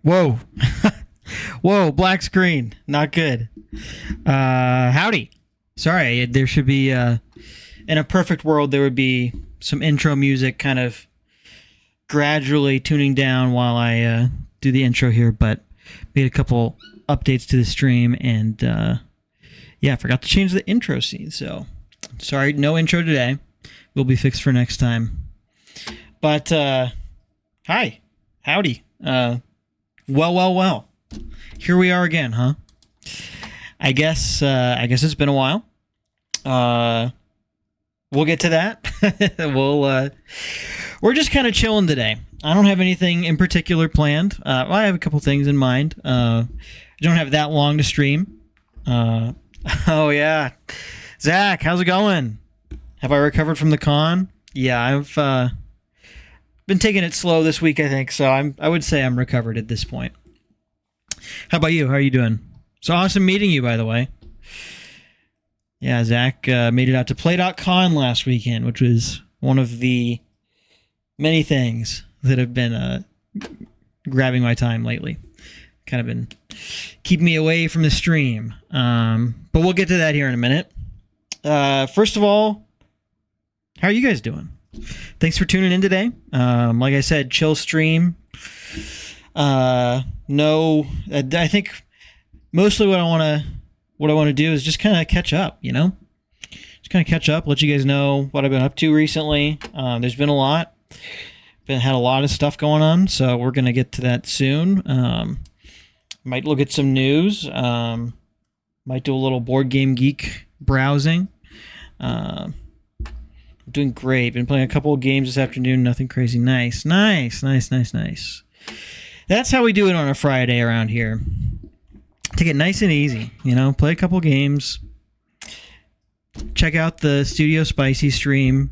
Whoa. Whoa, black screen. Not good. Howdy. Sorry, there should be, in a perfect world, there would be some intro music kind of gradually tuning down while I do the intro here, but made a couple updates to the stream, and I forgot to change the intro scene, so sorry, no intro today. Will be fixed for next time. But, hi. Howdy. Well. Here we are again, huh? I guess it's been a while. We'll get to that. We're just kind of chilling today. I don't have anything in particular planned. I have a couple things in mind. I don't have that long to stream. Oh yeah, Zach, how's it going? Have I recovered from the con? Yeah, I've been taking it slow this week, I think. So I would say I'm recovered at this point. How about you? How are you doing? It's awesome meeting you, by the way. Yeah, Zach made it out to Play.con last weekend, which was one of the many things that have been grabbing my time lately. Kind of been keeping me away from the stream. But we'll get to that here in a minute. First of all, how are you guys doing? Thanks for tuning in today. Like I said, chill stream. I think mostly what I want to do is just kind of catch up, just kind of catch up, let you guys know what I've been up to recently. There's been a lot, had a lot of stuff going on, so we're going to get to that soon. Might look at some news, might do a little Board Game Geek browsing. Doing great. Been playing a couple of games this afternoon, nothing crazy. Nice. That's how we do it on a Friday around here. Take it nice and easy, play a couple games, check out the Studio Spicy stream,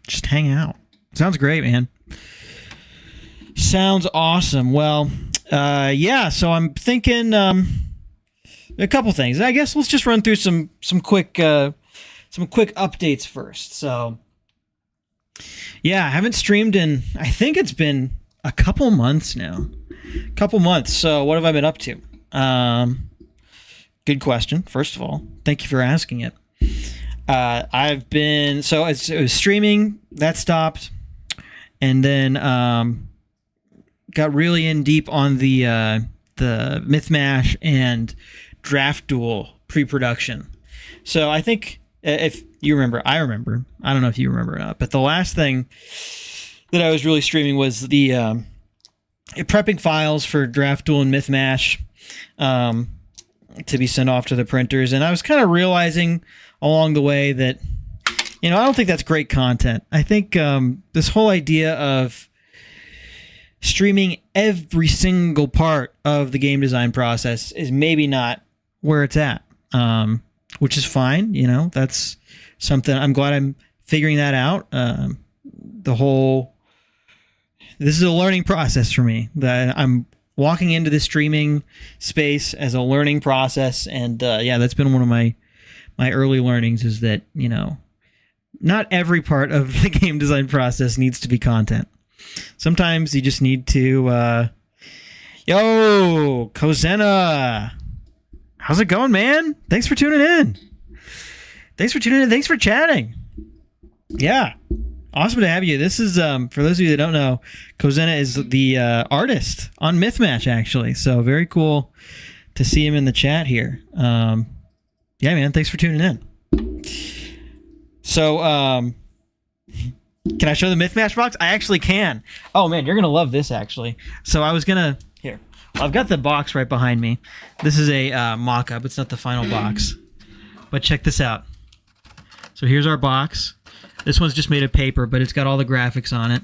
just hang out. Sounds great, man. Sounds awesome. Well, so I'm thinking a couple things. I guess let's just run through some quick updates first. So, yeah, I haven't streamed in, I think it's been a couple months now. So what have I been up to? Good question. First of all, thank you for asking it. I've been, it was streaming, that stopped, and then got really in deep on the Mythmash and Draft Duel pre-production. So I think if you remember, I remember. I don't know if you remember or not, but the last thing that I was really streaming was the prepping files for Draft Duel and Mythmash to be sent off to the printers. And I was kind of realizing along the way that, I don't think that's great content. I think this whole idea of streaming every single part of the game design process is maybe not where it's at, which is fine. That's something I'm glad I'm figuring that out. This is a learning process for me, that I'm walking into the streaming space as a learning process. And that's been one of my early learnings, is that, not every part of the game design process needs to be content. Sometimes you just need to, yo, Kozena, how's it going, man? Thanks for tuning in. Thanks for chatting. Yeah. Awesome to have you. This is, for those of you that don't know, Kozena is the artist on Mythmatch, actually. So very cool to see him in the chat here. Yeah, man. Thanks for tuning in. So, can I show the Mythmatch box? I actually can. Oh, man, you're going to love this, actually. So I was going to... Here. I've got the box right behind me. This is a mock-up. It's not the final box. But check this out. So here's our box. This one's just made of paper, but it's got all the graphics on it.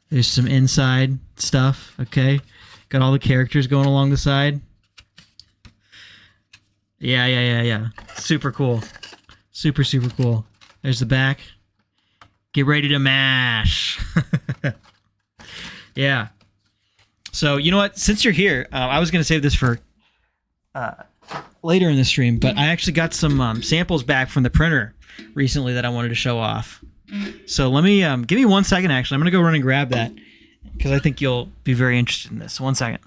There's some inside stuff, okay? Got all the characters going along the side. Yeah. Super cool. Super cool. There's the back. Get ready to mash. Yeah. So, you know what? Since you're here, I was going to save this for later in the stream, but I actually got some samples back from the printer recently that I wanted to show off. So let me give me 1 second. Actually, I'm gonna go run and grab that, because I think you'll be very interested in this. One second.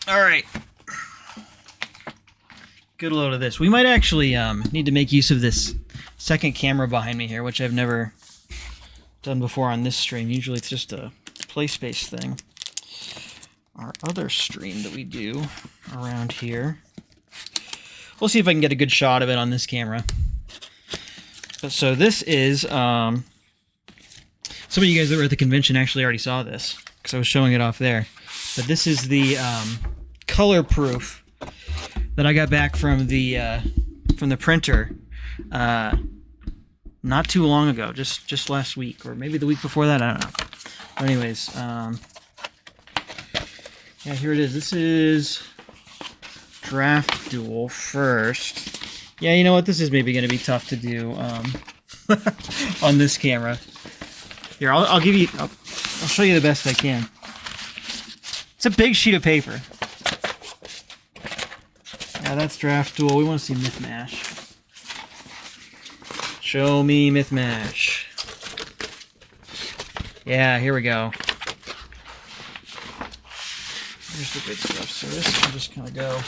All right. Good load of this. We might actually need to make use of this second camera behind me here, which I've never done before on this stream. Usually it's just a play space thing. Our other stream that we do around here. We'll see if I can get a good shot of it on this camera. So this is, some of you guys that were at the convention actually already saw this, because I was showing it off there. But this is the color proof that I got back from the printer not too long ago, just last week, or maybe the week before that, I don't know. But anyways, yeah, here it is. This is Draft Duel first. Yeah, you know what? This is maybe going to be tough to do on this camera. Here, I'll give you. I'll show you the best I can. It's a big sheet of paper. Yeah, that's Draft Duel. We want to see Myth Mash. Show me Myth Mash. Yeah, here we go. Here's the good stuff. So this will just kind of go.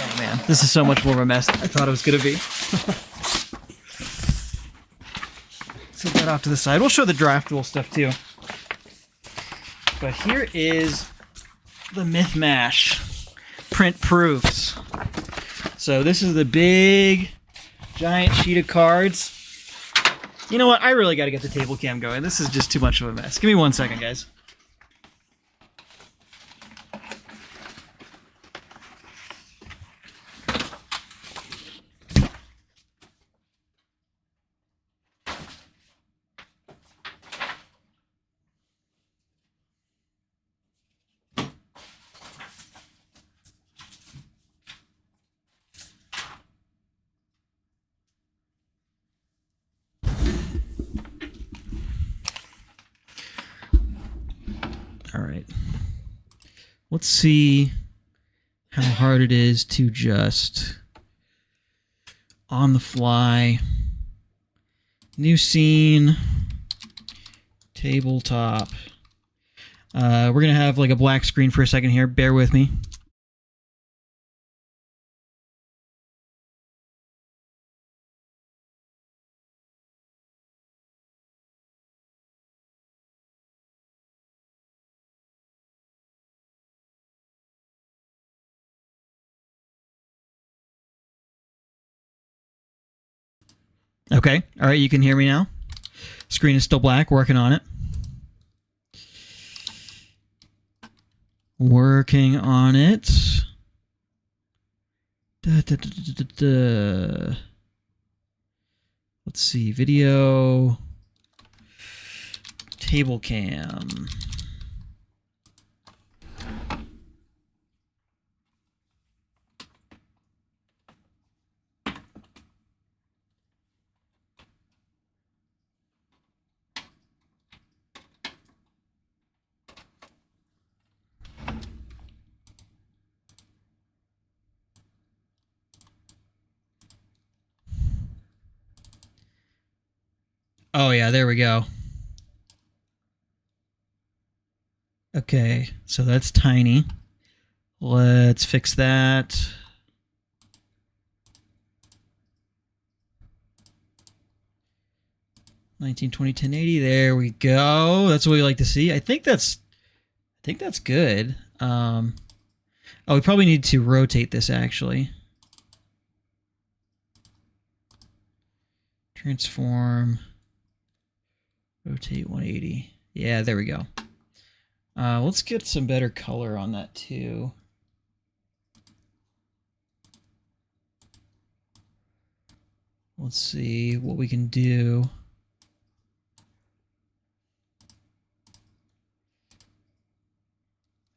Oh man, this is so much more of a mess than I thought it was going to be. Set that off to the side. We'll show the Draft Duel stuff too. But here is the Myth Mash print proofs. So this is the big, giant sheet of cards. You know what? I really got to get the table cam going. This is just too much of a mess. Give me 1 second, guys. All right. Let's see how hard it is to just on the fly. New scene. Tabletop. We're going to have like a black screen for a second here. Bear with me. Okay. All right. You can hear me now. Screen is still black. Working on it. Working on it. Let's see. Video. Table cam. Oh yeah, there we go. Okay, so that's tiny. Let's fix that. $1920 $1080. There we go. That's what we like to see. I think that's good. Oh, we probably need to rotate this actually. Transform. Rotate 180. Yeah, there we go. Let's get some better color on that too. Let's see what we can do.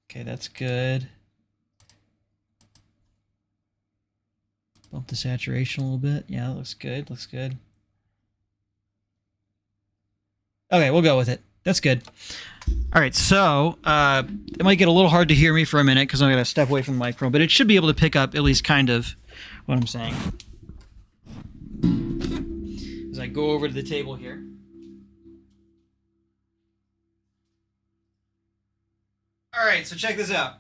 Okay, that's good. Bump the saturation a little bit. Yeah, that looks good. Looks good. Okay, we'll go with it. That's good. All right, so it might get a little hard to hear me for a minute because I'm going to step away from the microphone, but it should be able to pick up at least kind of what I'm saying. As I go over to the table here. All right, so check this out.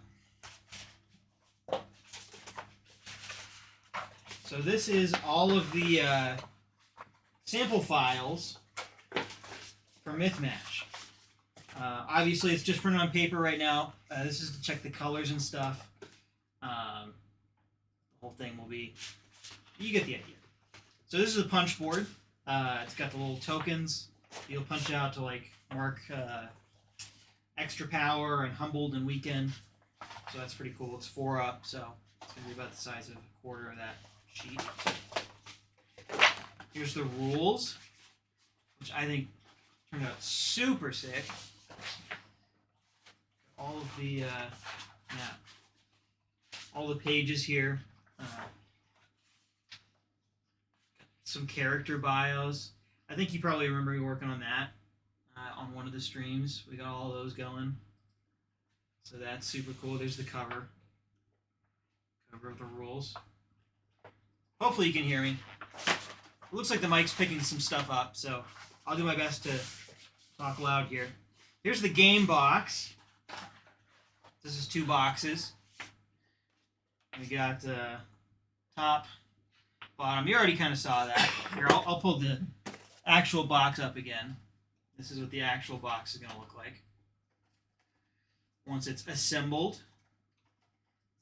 So this is all of the sample files for Mythmatch. Obviously, it's just printed on paper right now. This is to check the colors and stuff. The whole thing will be... You get the idea. So this is a punch board. It's got the little tokens you'll punch out to like mark extra power and humbled and weakened. So that's pretty cool. It's 4 up, so it's going to be about the size of a quarter of that sheet. Here's the rules, which I think turned out super sick. All of the all the pages here. Some character bios. I think you probably remember me working on that on one of the streams. We got all those going. So that's super cool. There's the cover. Cover of the rules. Hopefully you can hear me. It looks like the mic's picking some stuff up, so I'll do my best to talk loud here. Here's the game box. This is 2 boxes. We got top, bottom. You already kind of saw that. Here, I'll pull the actual box up again. This is what the actual box is going to look like once it's assembled.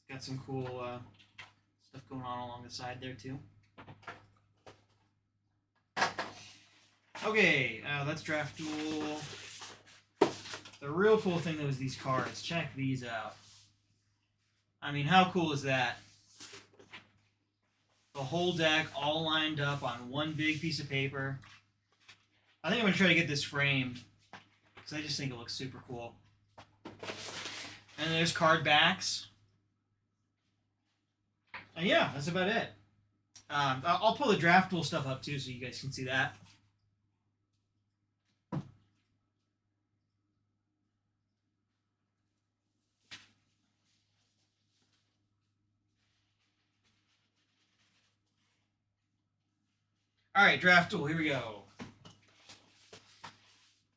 It's got some cool stuff going on along the side there too. Okay, that's Draft Duel. The real cool thing though is these cards. Check these out. I mean, how cool is that? The whole deck all lined up on one big piece of paper. I think I'm going to try to get this framed because I just think it looks super cool. And there's card backs. And yeah, that's about it. I'll pull the Draft Duel stuff up too so you guys can see that. All right, Draft Duel, here we go.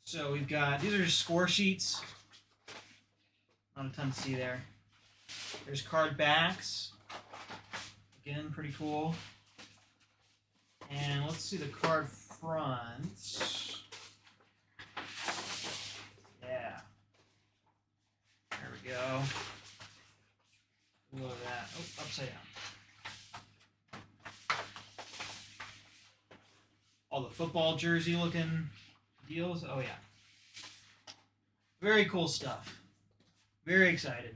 So we've got, these are score sheets. Not a ton to see there. There's card backs. Again, pretty cool. And let's see the card fronts. Yeah. There we go. Look at that. Oh, upside down. All the football jersey looking deals. Oh, yeah. Very cool stuff. Very excited.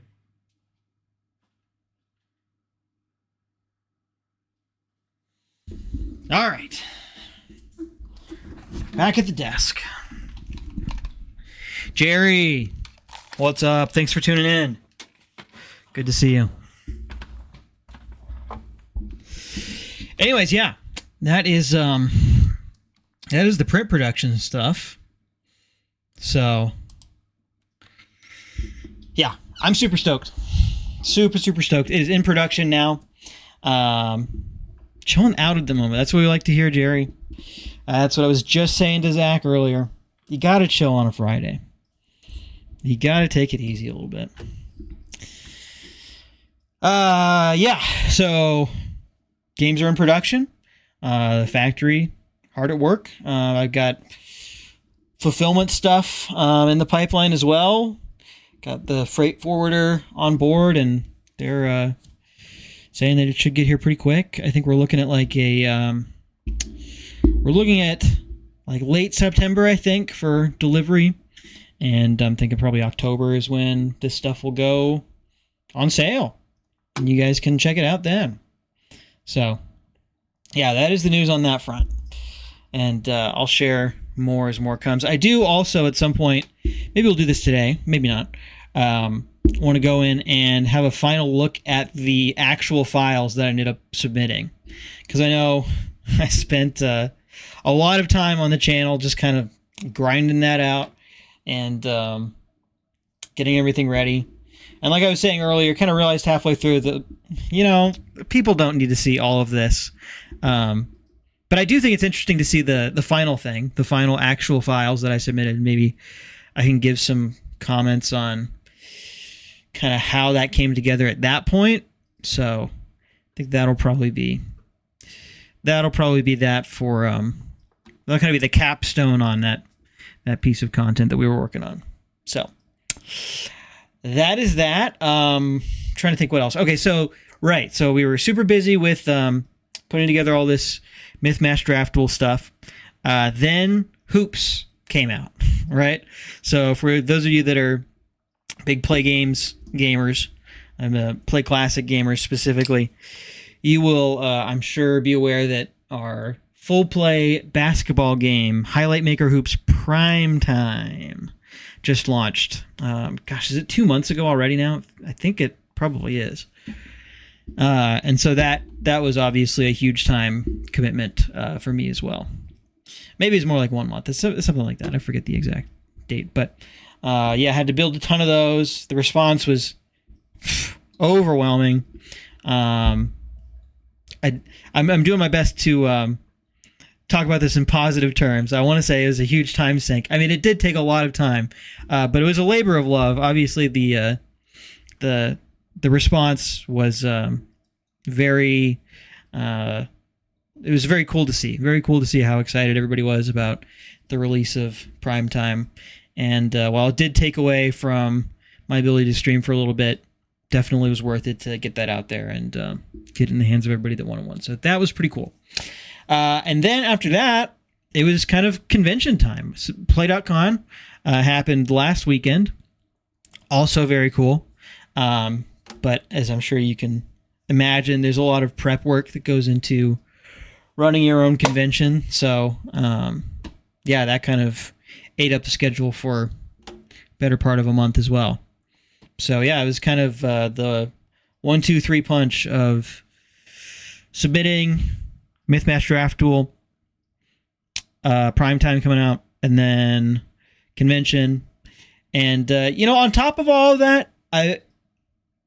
All right. Back at the desk. Jerry, what's up? Thanks for tuning in. Good to see you. Anyways, yeah. That is the print production stuff. So, yeah, I'm super stoked. Super stoked. It is in production now. Chilling out at the moment. That's what we like to hear, Jerry. That's what I was just saying to Zach earlier. You got to chill on a Friday. You got to take it easy a little bit. Yeah, so games are in production. The factory hard at work. I've got fulfillment stuff in the pipeline as well. Got the freight forwarder on board, and they're saying that it should get here pretty quick. I think we're looking at like late September, I think, for delivery. And I'm thinking probably October is when this stuff will go on sale. And you guys can check it out then. So, yeah, that is the news on that front. And I'll share more as more comes. I do also at some point, maybe we'll do this today, maybe not, want to go in and have a final look at the actual files that I ended up submitting. Because I know I spent a lot of time on the channel just kind of grinding that out and getting everything ready. And like I was saying earlier, kind of realized halfway through that, people don't need to see all of this. But I do think it's interesting to see the final thing, the final actual files that I submitted. Maybe I can give some comments on kind of how that came together at that point. So I think that'll probably be that for that'll kind of be the capstone on that piece of content that we were working on. So that is that. Trying to think what else. Okay, so we were super busy with putting together all this Mythmash Draftable stuff. Then Hoops came out, right? So for those of you that are big play games gamers, play classic gamers specifically, you will, I'm sure, be aware that our full play basketball game, Highlight Maker Hoops Prime Time, just launched. Is it 2 months ago already now? I think it probably is. And so that was obviously a huge time commitment for me as well. Maybe it's more like 1 month. It's something like that. I forget the exact date. But I had to build a ton of those. The response was overwhelming. I'm doing my best to talk about this in positive terms. I want to say it was a huge time sink. I mean, it did take a lot of time, but it was a labor of love. Obviously, the response was very. It was very cool to see. Very cool to see how excited everybody was about the release of Primetime. And while it did take away from my ability to stream for a little bit, definitely was worth it to get that out there and get it in the hands of everybody that wanted one. So that was pretty cool. And then after that, it was kind of convention time. So Play.con happened last weekend. Also very cool. But as I'm sure you can imagine, there's a lot of prep work that goes into running your own convention. So, that kind of ate up the schedule for better part of a month as well. So, it was kind of the 1, 2, 3 punch of submitting Mythmash Draftable, Primetime coming out, and then convention. And, on top of all of that, I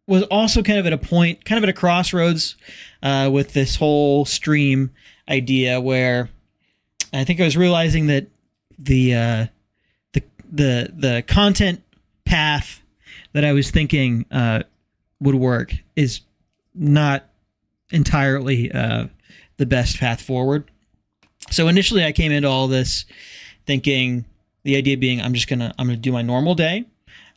was also kind of at a point, kind of at a crossroads with this whole stream idea where I think I was realizing that the content path that I was thinking would work is not entirely the best path forward. So initially I came into all this thinking, the idea being I'm gonna do my normal day.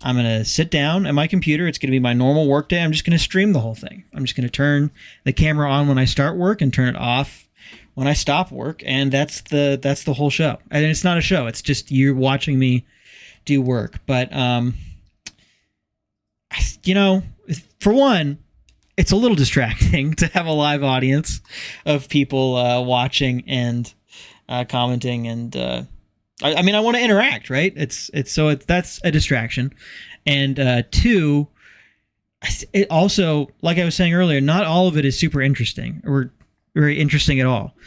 I'm going to sit down at my computer. It's going to be my normal work day. I'm just going to stream the whole thing. I'm just going to turn the camera on when I start work and turn it off when I stop work. And that's the whole show. And it's not a show. It's just you're watching me do work. But, for one, it's a little distracting to have a live audience of people watching and commenting and I want to interact, right? That's a distraction. And two, it also, like I was saying earlier, not all of it is super interesting or very interesting at all.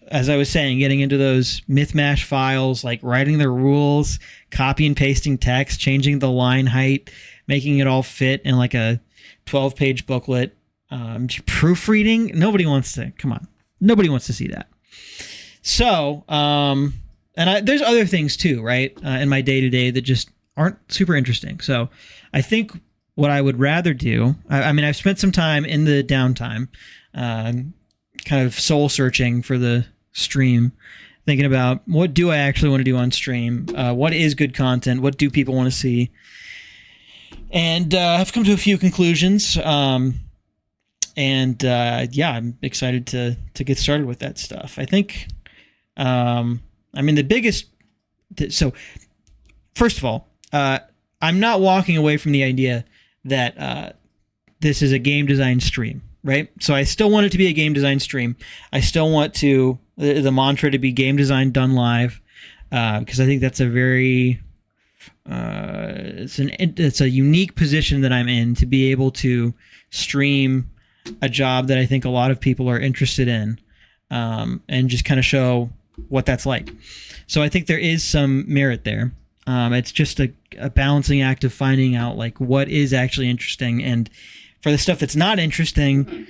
As I was saying, getting into those Mythmash files, like writing the rules, copy and pasting text, changing the line height, making it all fit in like a 12-page booklet, proofreading. Nobody wants to see that. So, and there's other things too, right, in my day-to-day that just aren't super interesting. So I think what I would rather do, I've spent some time in the downtime kind of soul-searching for the stream, thinking about what do I actually want to do on stream, what is good content, what do people want to see, and I've come to a few conclusions, I'm excited to get started with that stuff. I think... the biggest... So, first of all, I'm not walking away from the idea that this is a game design stream, right? So I still want it to be a game design stream. I still want the mantra to be game design done live, because I think that's a very... it's a unique position that I'm in to be able to stream a job that I think a lot of people are interested in, and just kind of show what that's like. So I think there is some merit there. It's just a balancing act of finding out like what is actually interesting, and for the stuff that's not interesting,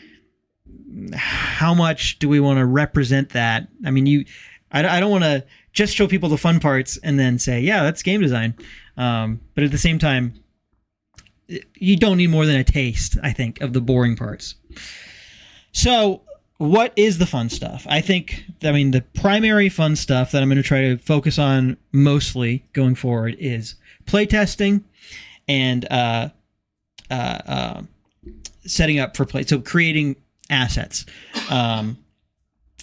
how much do we want to represent that? I mean, I don't want to just show people the fun parts and then say, yeah, that's game design. But at the same time, you don't need more than a taste, I think, of the boring parts. So what is the fun stuff? The primary fun stuff that I'm going to try to focus on mostly going forward is playtesting and setting up for play. So creating assets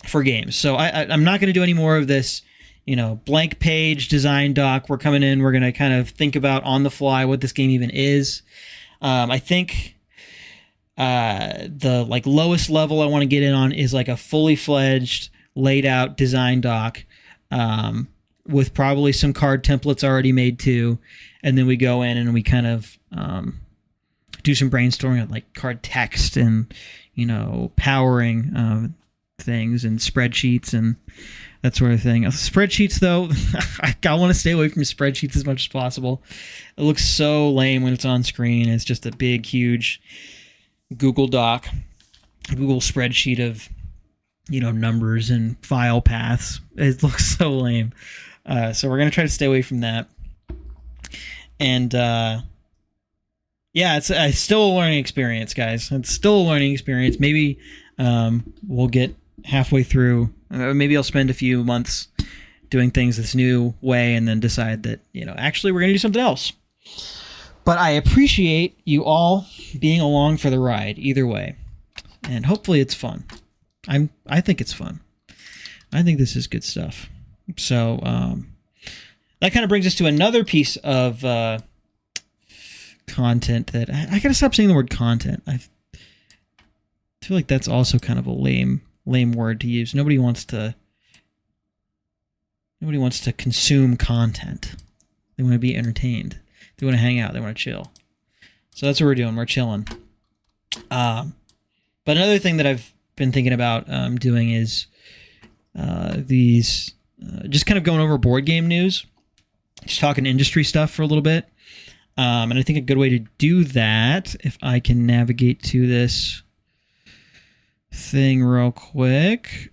for games. So I'm not going to do any more of this, blank page design doc. We're coming in. We're going to kind of think about on the fly what this game even is. I think the lowest level I want to get in on is like a fully fledged laid out design doc with probably some card templates already made too. And then we go in and we kind of do some brainstorming on like card text and, powering things and spreadsheets and that sort of thing. Spreadsheets, though, I want to stay away from spreadsheets as much as possible. It looks so lame when it's on screen. It's just a big, huge Google Doc, Google spreadsheet of, numbers and file paths. It looks so lame. So we're going to try to stay away from that. And, it's still a learning experience, guys. It's still a learning experience. Maybe we'll get halfway through. Maybe I'll spend a few months doing things this new way and then decide that, actually we're going to do something else. But I appreciate you all being along for the ride either way. And hopefully it's fun. I think it's fun. I think this is good stuff. So that kind of brings us to another piece of content that I got to stop saying the word content. I feel like that's also kind of a lame word to use. Nobody wants to consume content. They want to be entertained. They want to hang out. They want to chill. So that's what we're doing. We're chilling. But another thing that I've been thinking about doing is these just kind of going over board game news, just talking industry stuff for a little bit. And I think a good way to do that, if I can navigate to this thing real quick,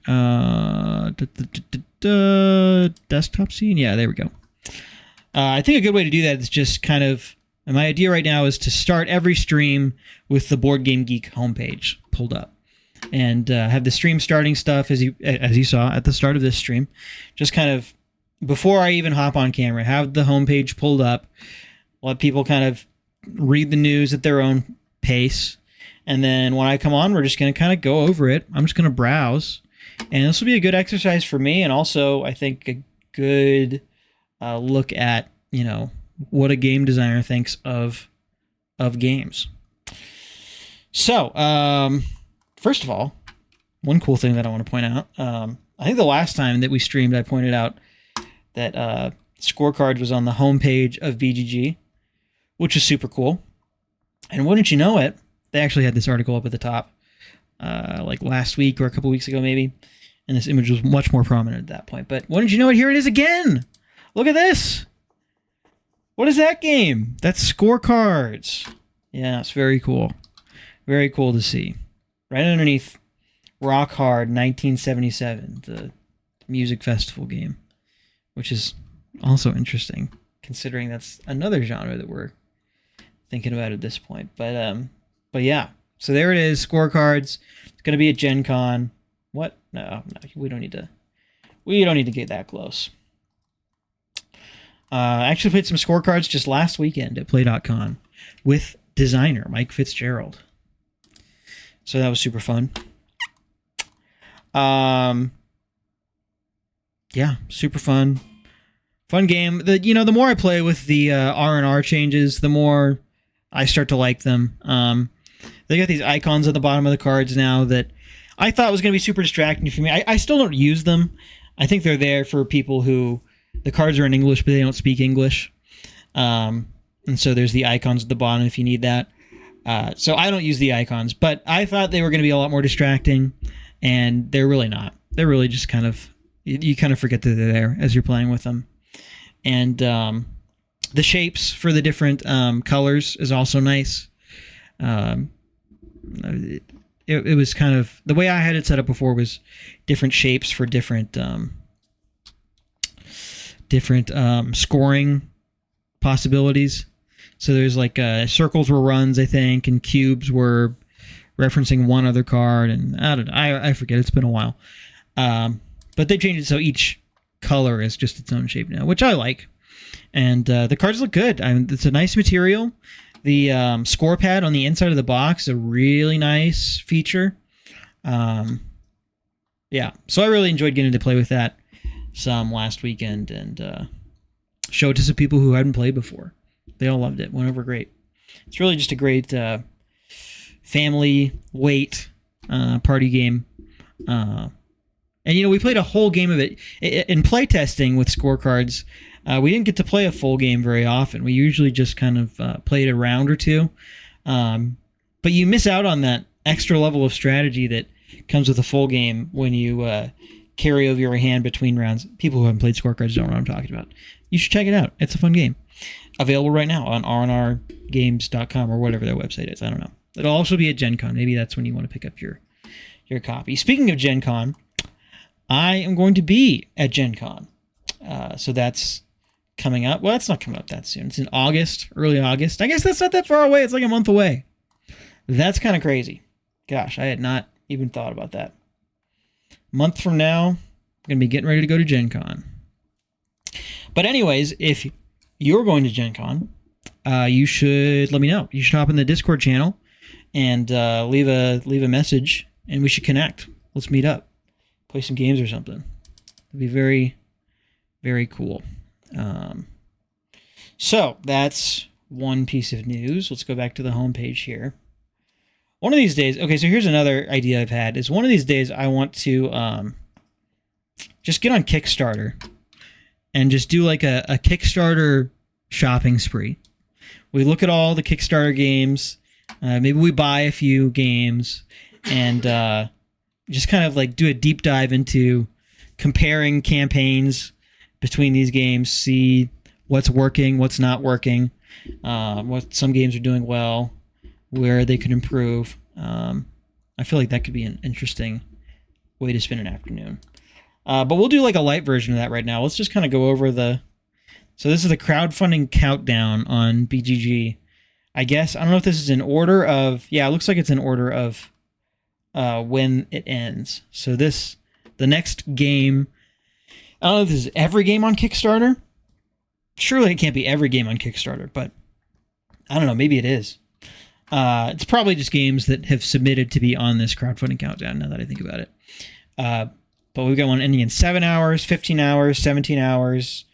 desktop scene. Yeah, there we go. I think a good way to do that is just kind of, my idea right now is to start every stream with the Board Game Geek homepage pulled up, and have the stream starting stuff as you saw at the start of this stream. Just kind of before I even hop on camera, have the homepage pulled up, let people kind of read the news at their own pace, and then when I come on, we're just going to kind of go over it. I'm just going to browse, and this will be a good exercise for me, and also I think a good look at what a game designer thinks of games. So first of all, one cool thing that I want to point out, I think the last time that we streamed, I pointed out that Scorecards was on the homepage of BGG, which is super cool. And wouldn't you know it, they actually had this article up at the top like last week or a couple weeks ago maybe, and this image was much more prominent at that point. But wouldn't you know it, here it is again. Look at this. What is that game? That's Scorecards. Yeah, it's very cool. Very cool to see. Right underneath Rock Hard 1977, the music festival game, which is also interesting considering that's another genre that we're thinking about at this point. But yeah, so there it is, Scorecards. It's going to be at Gen Con. What? No, we don't need to get that close. I actually played some Scorecards just last weekend at Play.con with designer Mike Fitzgerald. So that was super fun. Yeah, super fun. Fun game. The more I play with the R&R changes, the more I start to like them. They got these icons at the bottom of the cards now that I thought was going to be super distracting for me. I still don't use them. I think they're there for people who the cards are in English, but they don't speak English. And so there's the icons at the bottom if you need that. So I don't use the icons, but I thought they were going to be a lot more distracting, and they're really not. They're really just kind of, You kind of forget that they're there as you're playing with them. And the shapes for the different colors is also nice. It was kind of the way I had it set up before was different shapes for different scoring possibilities. So there's like circles were runs, I think, and cubes were referencing one other card, and I don't know. I forget. It's been a while. But they changed it so each color is just its own shape now, which I like. And the cards look good. It's a nice material. The score pad on the inside of the box is a really nice feature. Yeah, so I really enjoyed getting to play with that some last weekend and show it to some people who hadn't played before. They all loved it. Went over great. It's really just a great family weight party game. And, we played a whole game of it. In playtesting with scorecards, we didn't get to play a full game very often. We usually just kind of played a round or two. But you miss out on that extra level of strategy that comes with a full game when you carry over your hand between rounds. People who haven't played scorecards don't know what I'm talking about. You should check it out. It's a fun game. Available right now on rnrgames.com or whatever their website is. I don't know. It'll also be at Gen Con. Maybe that's when you want to pick up your copy. Speaking of Gen Con, I am going to be at Gen Con. So that's coming up. Well, it's not coming up that soon. It's in August, early August. I guess that's not that far away. It's like a month away. That's kind of crazy. Gosh, I had not even thought about that. A month from now, I'm going to be getting ready to go to Gen Con. But anyways, if you're going to Gen Con, you should let me know. You should hop in the Discord channel and leave a message, and we should connect. Let's meet up. Play some games or something. It'd be very, very cool. So that's one piece of news. Let's go back to the homepage here. One of these days, okay, so here's another idea I've had, is one of these days I want to just get on Kickstarter and just do like a Kickstarter shopping spree. We look at all the Kickstarter games, maybe we buy a few games, and just kind of like do a deep dive into comparing campaigns between these games, see what's working, what's not working, what some games are doing well, where they could improve. I feel like that could be an interesting way to spend an afternoon. But we'll do like a light version of that right now. Let's just kind of go over so this is the crowdfunding countdown on BGG. I guess, I don't know if this is in order of, it looks like it's in order of when it ends. So the next game, I don't know if this is every game on Kickstarter. Surely it can't be every game on Kickstarter, but I don't know, maybe it is. It's probably just games that have submitted to be on this crowdfunding countdown, now that I think about it. But we've got one ending in 7 hours, 15 hours, 17 hours.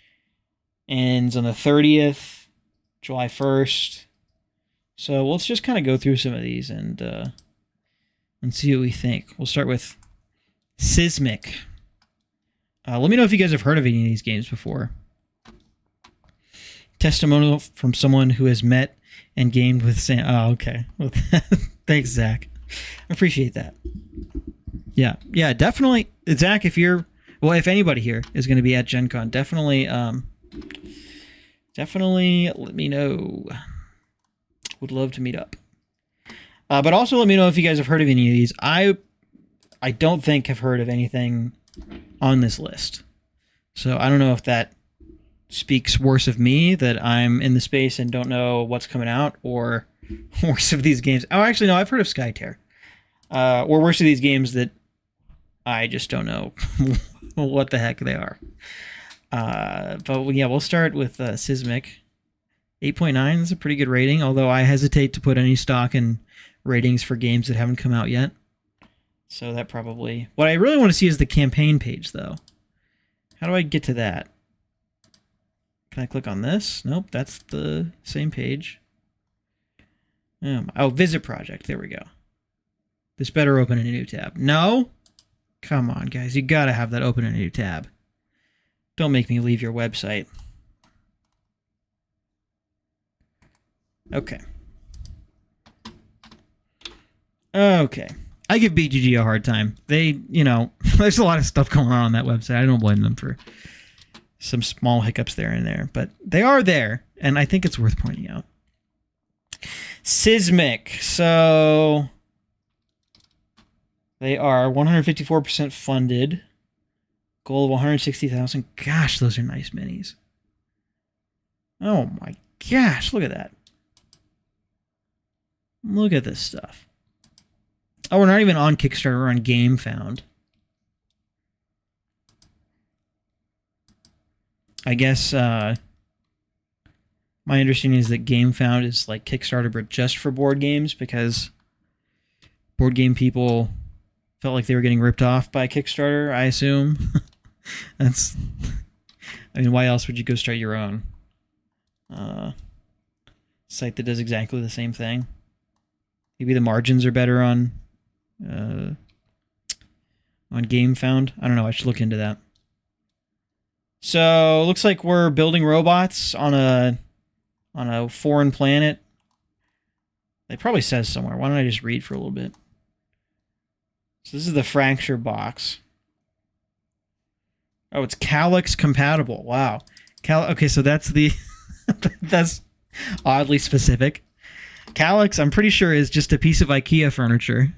Ends on the 30th, July 1st. So let's just kind of go through some of these and see what we think. We'll start with Seismic. Let me know if you guys have heard of any of these games before. Testimonial from someone who has met and gamed with Sam. Oh, okay. Well, thanks, Zach. I appreciate that. Yeah, definitely. Zach, if anybody here is going to be at Gen Con, definitely let me know. Would love to meet up. But also let me know if you guys have heard of any of these. I don't think I've heard of anything on this list. So I don't know if that speaks worse of me, that I'm in the space and don't know what's coming out, or worse of these games. Oh, actually, no, I've heard of Skytear. Or worse of these games that I just don't know what the heck they are. But yeah, we'll start with Seismic. 8.9 is a pretty good rating, although I hesitate to put any stock in ratings for games that haven't come out yet. So that probably... What I really want to see is the campaign page, though. How do I get to that? Can I click on this? Nope, that's the same page. Visit project. There we go. This better open in a new tab. No? Come on, guys. You gotta have that open in a new tab. Don't make me leave your website. Okay. I give BGG a hard time. They, there's a lot of stuff going on that website. I don't blame them for some small hiccups there and there, but they are there, and I think it's worth pointing out. Sismic. So they are 154% funded. Goal of 160,000. Gosh, those are nice minis. Oh my gosh, look at that. Look at this stuff. Oh, we're not even on Kickstarter, we're on GameFound. I guess my understanding is that GameFound is like Kickstarter, but just for board games, because board game people felt like they were getting ripped off by Kickstarter, I assume. Why else would you go start your own site that does exactly the same thing? Maybe the margins are better on GameFound. I don't know. I should look into that. So looks like we're building robots on a foreign planet. It probably says somewhere. Why don't I just read for a little bit? So this is the fracture box. Oh, it's Calyx compatible. Wow. Okay, so that's the that's oddly specific. Calyx, I'm pretty sure, is just a piece of IKEA furniture.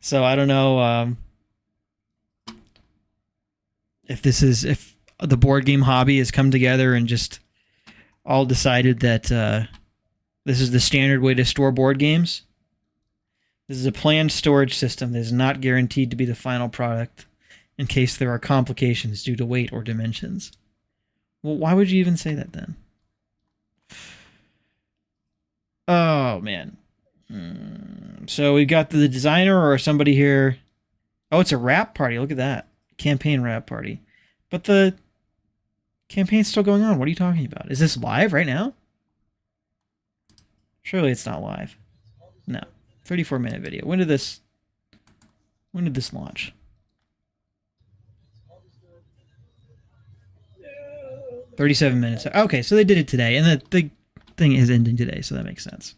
So I don't know if the board game hobby has come together and just all decided that this is the standard way to store board games. This is a planned storage system that is not guaranteed to be the final product in case there are complications due to weight or dimensions. Well, why would you even say that then? Oh, man. So we've got the designer or somebody here. Oh, it's a rap party. Look at that. Campaign rap party. But the campaign's still going on. What are you talking about? Is this live right now? Surely it's not live. No. 34-minute video. When did this launch? 37 minutes. Okay, so they did it today, and the thing is ending today, so that makes sense.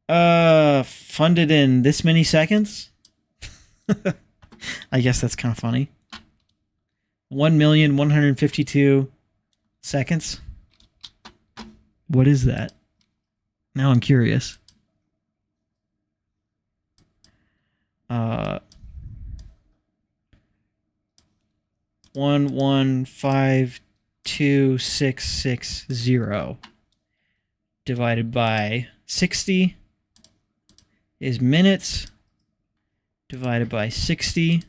Funded in this many seconds? I guess that's kind of funny. 1,152 seconds. What is that? Now I'm curious. 1,152,660 divided by 60 is minutes. Divided by 60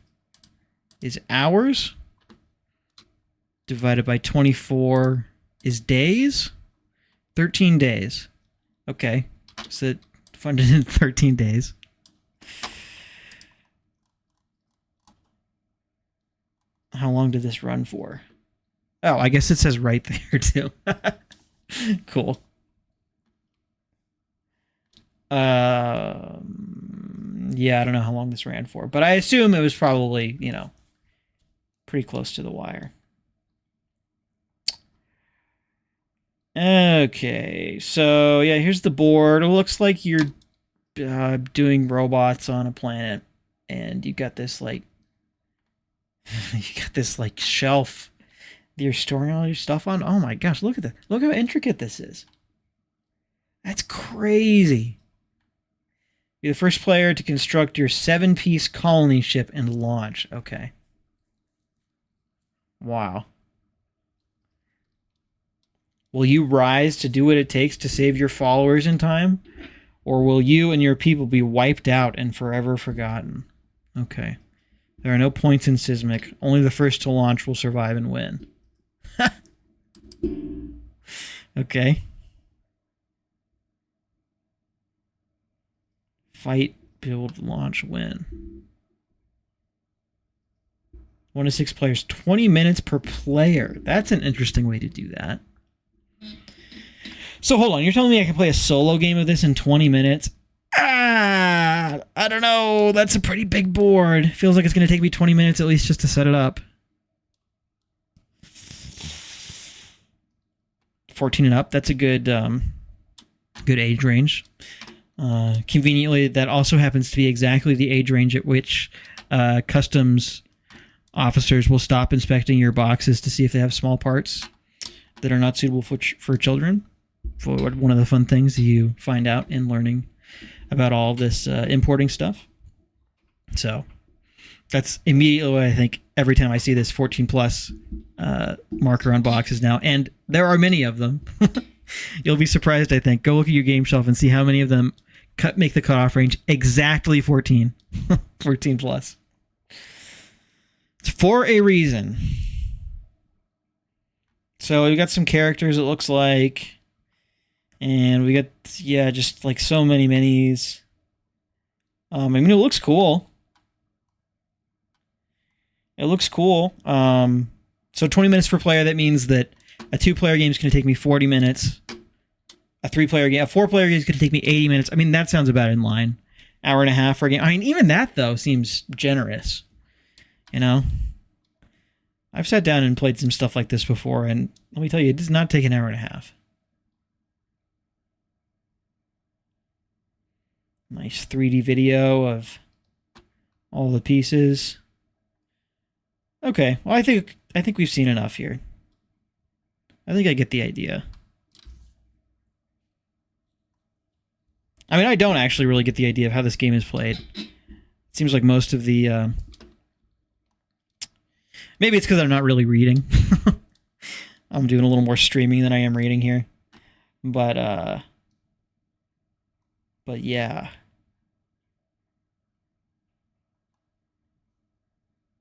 is hours. Divided by 24 is days. 13 days. Okay. So funded in 13 days. How long did this run for? Oh, I guess it says right there too. Cool. Yeah, I don't know how long this ran for, but I assume it was probably, pretty close to the wire. Okay, so yeah, here's the board. It looks like you're doing robots on a planet, and you got this shelf that you're storing all your stuff on. Oh my gosh, look at that! Look how intricate this is. That's crazy. Be the first player to construct your 7-piece colony ship and launch. Okay. Wow. Will you rise to do what it takes to save your followers in time? Or will you and your people be wiped out and forever forgotten? Okay. There are no points in Sismic. Only the first to launch will survive and win. Okay. Fight, build, launch, win. 1 to 6 players, 20 minutes per player. That's an interesting way to do that. So hold on, you're telling me I can play a solo game of this in 20 minutes? I don't know. That's a pretty big board. Feels like it's going to take me 20 minutes at least just to set it up. 14 and up. That's a good age range. Conveniently, that also happens to be exactly the age range at which customs officers will stop inspecting your boxes to see if they have small parts that are not suitable for children. For one of the fun things you find out in learning about all this importing stuff. So that's immediately what I think every time I see this 14 plus marker on boxes now, and there are many of them. You'll be surprised, I think. Go look at your game shelf and see how many of them make the cutoff range exactly 14. 14 plus. It's for a reason. So we got some characters, it looks like. And we got, yeah, just like so many minis. I mean, it looks cool. It looks cool. So 20 minutes per player, that means that a 2-player game is going to take me 40 minutes. A 3-player game, a 4-player game is going to take me 80 minutes. I mean, that sounds about in line. Hour and a half for a game. I mean, even that, though, seems generous. You know? I've sat down and played some stuff like this before, and let me tell you, it does not take an hour and a half. Nice 3D video of all the pieces. Okay, well, I think we've seen enough here. I think I get the idea. I mean, I don't actually really get the idea of how this game is played. It seems like most of the... Maybe it's because I'm not really reading. I'm doing a little more streaming than I am reading here. But yeah.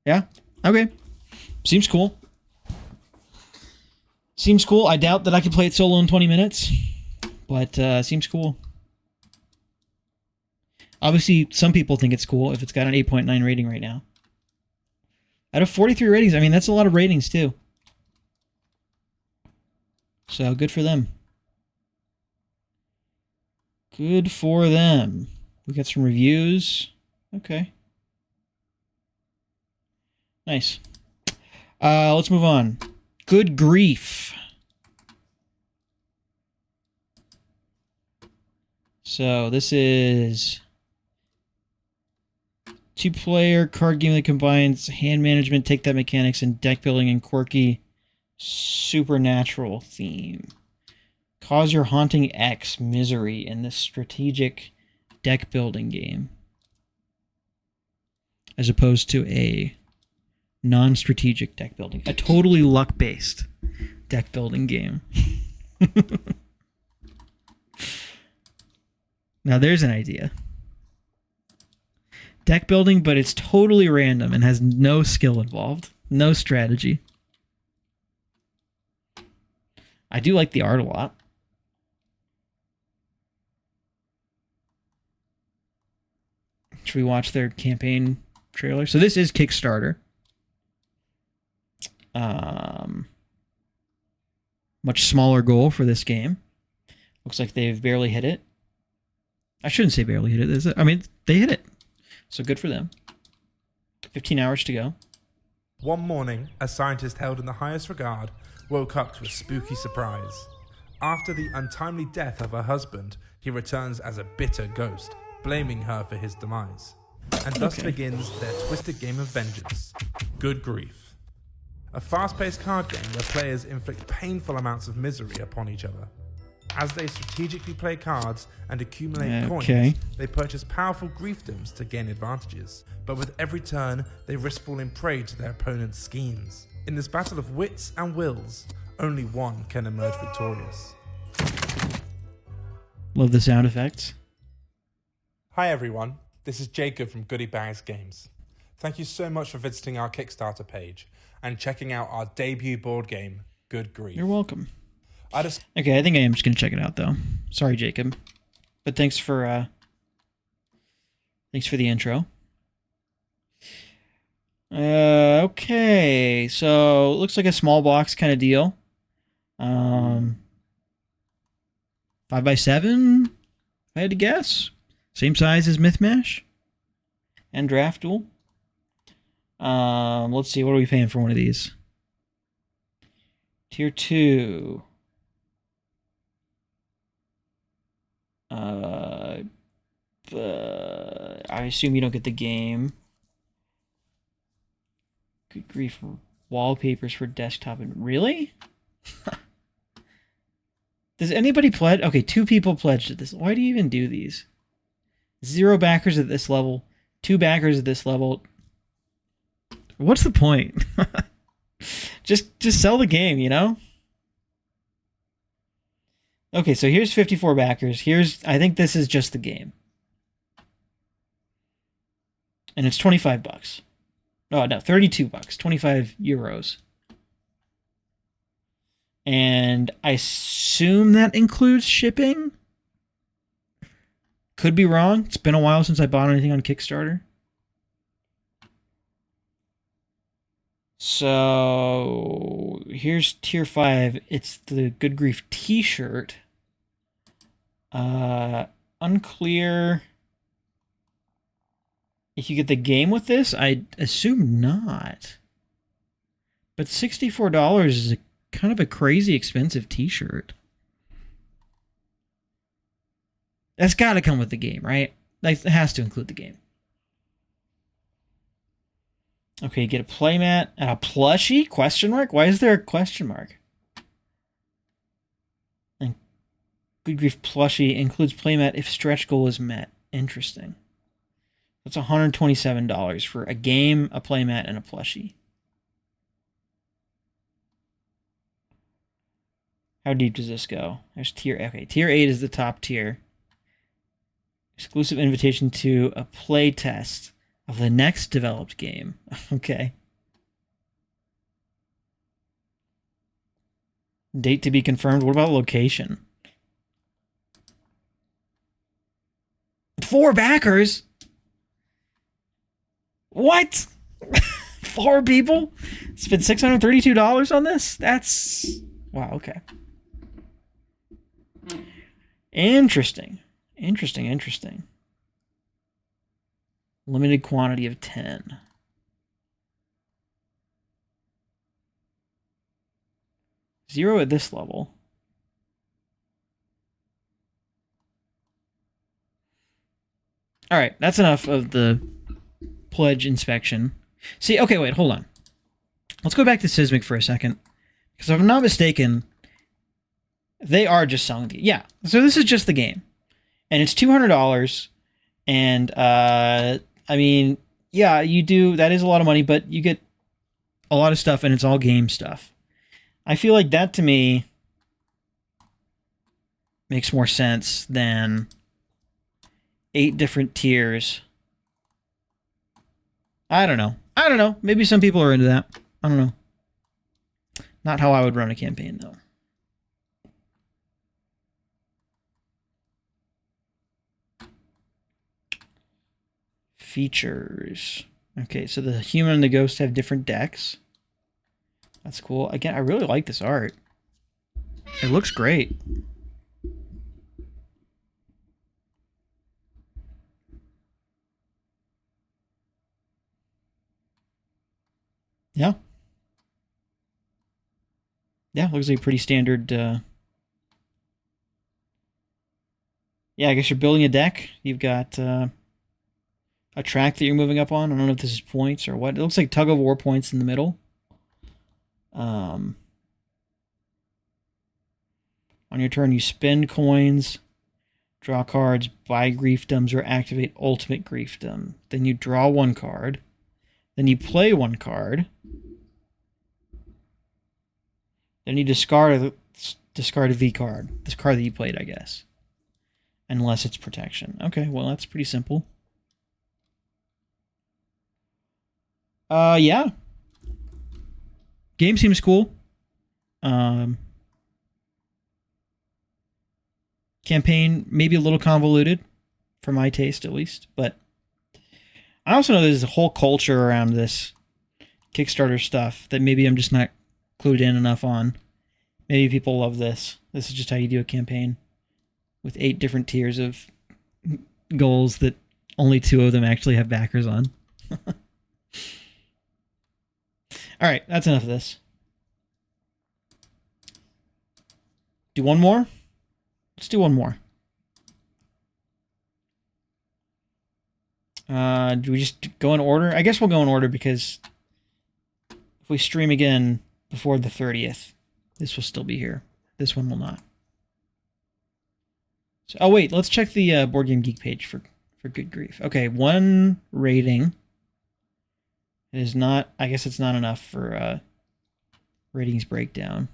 Yeah? Okay. Seems cool. Seems cool. I doubt that I can play it solo in 20 minutes. But seems cool. Obviously, some people think it's cool if it's got an 8.9 rating right now. Out of 43 ratings, I mean, that's a lot of ratings, too. So, good for them. Good for them. We got some reviews. Okay. Nice. Let's move on. Good grief. So, this is... 2-player card game that combines hand management, take-that mechanics, and deck building and quirky supernatural theme. Cause your haunting X misery in this strategic deck building game. As opposed to a non-strategic deck building. A totally luck-based deck building game. Now there's an idea. Deck building, but it's totally random and has no skill involved. No strategy. I do like the art a lot. Should we watch their campaign trailer? So this is Kickstarter. Much smaller goal for this game. Looks like they've barely hit it. I shouldn't say barely hit it. I mean, they hit it. So good for them. 15 hours to go. One morning, a scientist held in the highest regard woke up to a spooky surprise. After the untimely death of her husband, he returns as a bitter ghost, blaming her for his demise. And thus begins their twisted game of vengeance. Good grief. A fast-paced card game where players inflict painful amounts of misery upon each other. As they strategically play cards and accumulate coins, they purchase powerful griefdoms to gain advantages. But with every turn, they risk falling prey to their opponent's schemes. In this battle of wits and wills, only one can emerge victorious. Love the sound effects. Hi everyone, this is Jacob from Goodie Bags Games. Thank you so much for visiting our Kickstarter page and checking out our debut board game, Good Grief. You're welcome. Okay, I think I am just going to check it out, though. Sorry, Jacob. But thanks for the intro. Okay, so it looks like a small box kind of deal. 5x7, if I had to guess. Same size as Mythmash and Draft Duel. Let's see, what are we paying for one of these? Tier 2. I assume you don't get the game. Good grief. Wallpapers for desktop. Really? Does anybody pledge? Okay, 2 people pledged at this. Why do you even do these? 0 backers at this level. 2 backers at this level. What's the point? just sell the game, you know? Okay, so here's 54 backers. I think this is just the game. And it's 25 bucks. Oh, no, 32 bucks. 25 euros. And I assume that includes shipping? Could be wrong. It's been a while since I bought anything on Kickstarter. So here's tier 5. It's the Good Grief t-shirt. Unclear if you get the game with this. I assume not. But $64 is kind of a crazy expensive t-shirt. That's got to come with the game, right? Like, it has to include the game. Okay, you get a playmat and a plushie? Question mark? Why is there a question mark? And Good Grief plushie includes playmat if stretch goal is met. Interesting. That's $127 for a game, a playmat, and a plushie. How deep does this go? There's tier... Okay, tier 8 is the top tier. Exclusive invitation to a play test of the next developed game. Okay. Date to be confirmed. What about location? 4 backers? What? 4 people? Spent $632 on this? That's... Wow, okay. Interesting. Interesting. Limited quantity of 10. Zero at this level. All right, that's enough of the pledge inspection. See, okay, wait, hold on. Let's go back to Sismic for a second. Because if I'm not mistaken, they are just selling the... Yeah, so this is just the game. And it's $200. And, I mean, yeah, you do... That is a lot of money, but you get a lot of stuff, and it's all game stuff. I feel like that, to me, makes more sense than 8 different tiers. I don't know. Maybe some people are into that. I don't know. Not how I would run a campaign, though. Features. Okay, so the human and the ghost have different decks. That's cool. Again, I really like this art. It looks great. Yeah. Yeah, looks like a pretty standard... Yeah, I guess you're building a deck. You've got a track that you're moving up on. I don't know if this is points or what. It looks like tug of war points in the middle. On your turn, you spend coins, draw cards, buy griefdoms, or activate ultimate griefdom. Then you draw 1 card. Then you play 1 card. Then you discard a V card. This card that you played, I guess. Unless it's protection. Okay, well, that's pretty simple. Yeah. Game seems cool. Campaign, maybe a little convoluted, for my taste at least. But I also know there's a whole culture around this Kickstarter stuff that maybe I'm just not clued in enough on. Maybe people love this. This is just how you do a campaign with 8 different tiers of goals that only 2 of them actually have backers on. All right, that's enough of this. Do one more? Let's do one more. Do we just go in order? I guess we'll go in order because if we stream again before the 30th, this will still be here. This one will not. So, oh wait, let's check the Board Game Geek page for good grief. Okay, 1 rating. It is not. I guess it's not enough for ratings breakdown.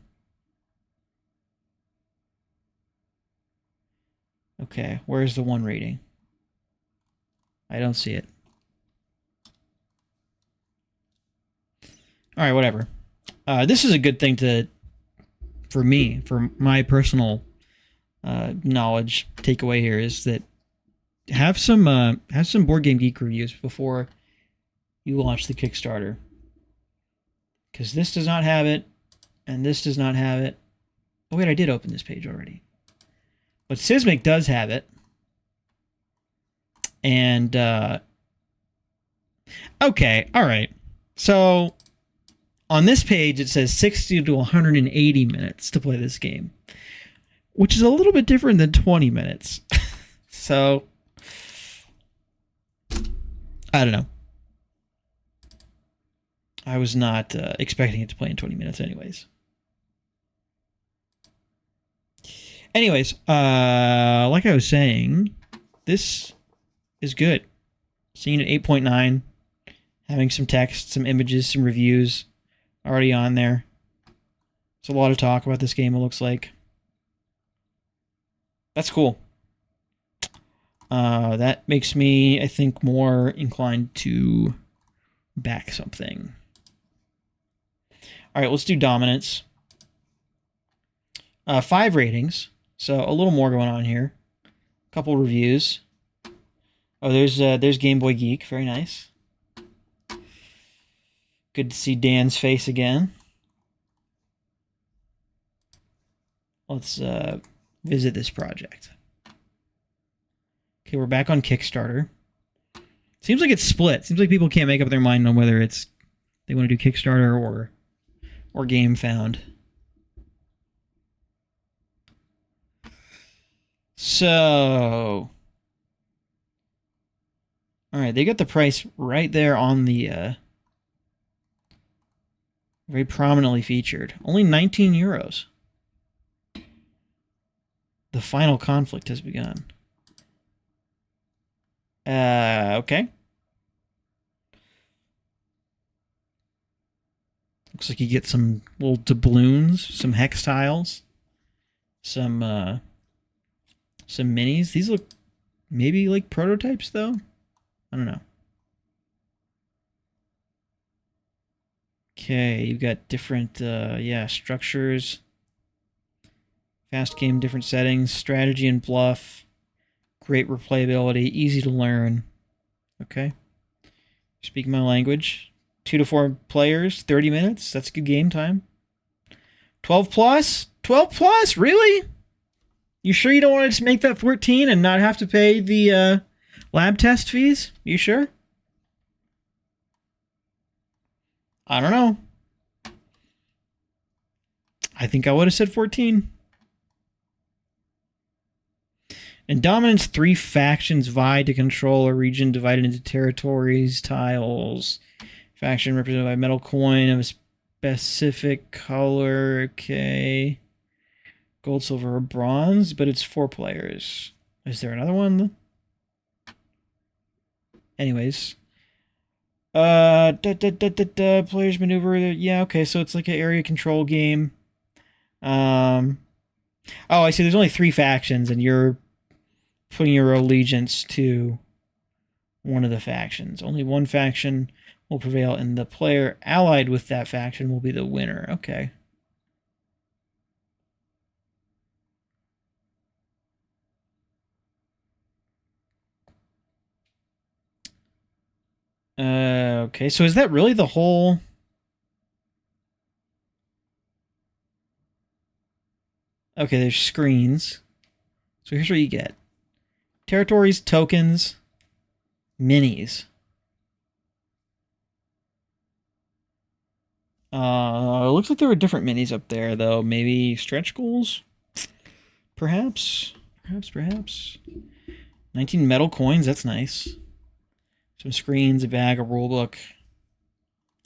Okay, where's the 1 rating? I don't see it. All right, whatever. This is a good thing for me, for my personal knowledge takeaway here is that have some Board Game Geek reviews before you launch the Kickstarter, because this does not have it, and this does not have it. Oh wait, I did open this page already, but Sismic does have it, and okay, all right. So on this page it says 60 to 180 minutes to play this game, which is a little bit different than 20 minutes. So I don't know. I was not expecting it to play in 20 minutes anyways. Anyways, like I was saying, this is good. Seeing an 8.9, having some text, some images, some reviews already on there. There's a lot of talk about this game, it looks like. That's cool. That makes me, I think, more inclined to back something. All right, let's do dominance. 5 ratings, so a little more going on here. A couple reviews. Oh, there's Game Boy Geek, very nice. Good to see Dan's face again. Let's visit this project. Okay, we're back on Kickstarter. Seems like it's split. Seems like people can't make up their mind on whether they want to do Kickstarter or Game Found. So, all right, they got the price right there on the very prominently featured. Only 19 euros. The final conflict has begun. Okay. Looks like you get some little doubloons, some hex tiles, some minis. These look maybe like prototypes, though. I don't know. Okay, you've got different, structures. Fast game, different settings, strategy and bluff. Great replayability, easy to learn. Okay. Speaking my language. 2 to 4 players, 30 minutes. That's good game time. 12 plus? 12 plus? Really? You sure you don't want to just make that 14 and not have to pay the lab test fees? You sure? I don't know. I think I would have said 14. In Dominance, 3 factions vie to control a region divided into territories, tiles. Faction represented by a metal coin of a specific color. Okay. Gold, silver, or bronze, but it's 4 players. Is there another one? Anyways. Players maneuver. Yeah, okay, so it's like an area control game. Oh, I see. There's only 3 factions, and you're putting your allegiance to one of the factions. Only one faction will prevail, and the player allied with that faction will be the winner. Okay. Okay, so is that really the whole... Okay, there's screens. So here's what you get. Territories, tokens, minis. It looks like there were different minis up there, though. Maybe stretch goals? Perhaps. Perhaps. 19 metal coins, that's nice. Some screens, a bag, a rule book.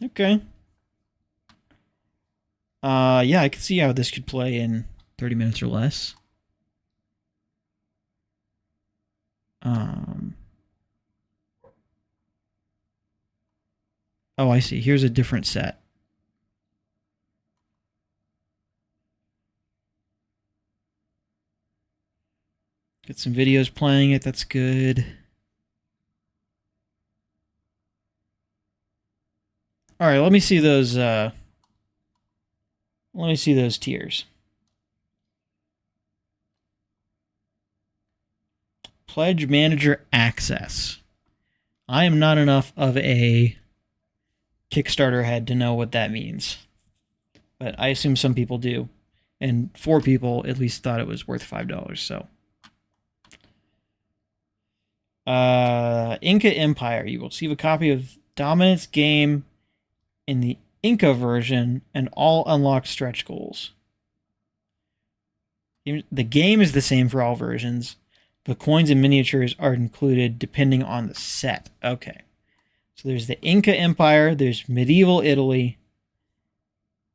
Okay. Yeah, I can see how this could play in 30 minutes or less. Oh, I see. Here's a different set. Get some videos playing it. That's good. All right, let me see those. Let me see those tiers. Pledge Manager Access. I am not enough of a Kickstarter head to know what that means, but I assume some people do, and 4 people at least thought it was worth $5. So, Inca Empire. You will receive a copy of Dominance game in the Inca version and all unlocked stretch goals. The game is the same for all versions, but coins and miniatures are included depending on the set. Okay. So there's the Inca Empire, there's Medieval Italy,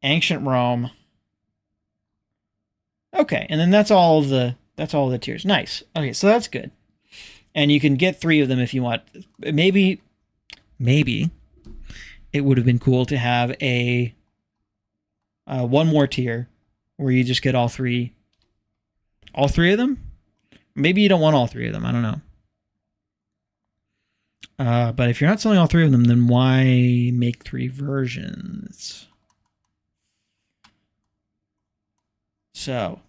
Ancient Rome. Okay, and then that's all the tiers. Nice. Okay, so that's good. And you can get 3 of them if you want. Maybe it would have been cool to have a one more tier where you just get all 3 of them. Maybe you don't want all 3 of them. I don't know. But if you're not selling all 3 of them, then why make 3 versions? So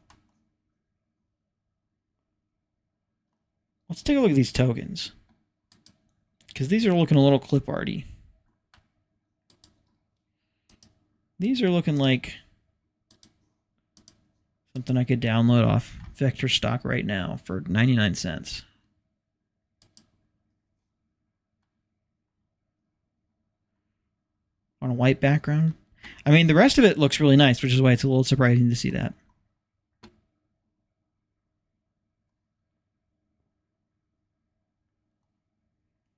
let's take a look at these tokens, because these are looking a little clip arty. These are looking like something I could download off Vector Stock right now for 99 cents. On a white background. I mean, the rest of it looks really nice, which is why it's a little surprising to see that.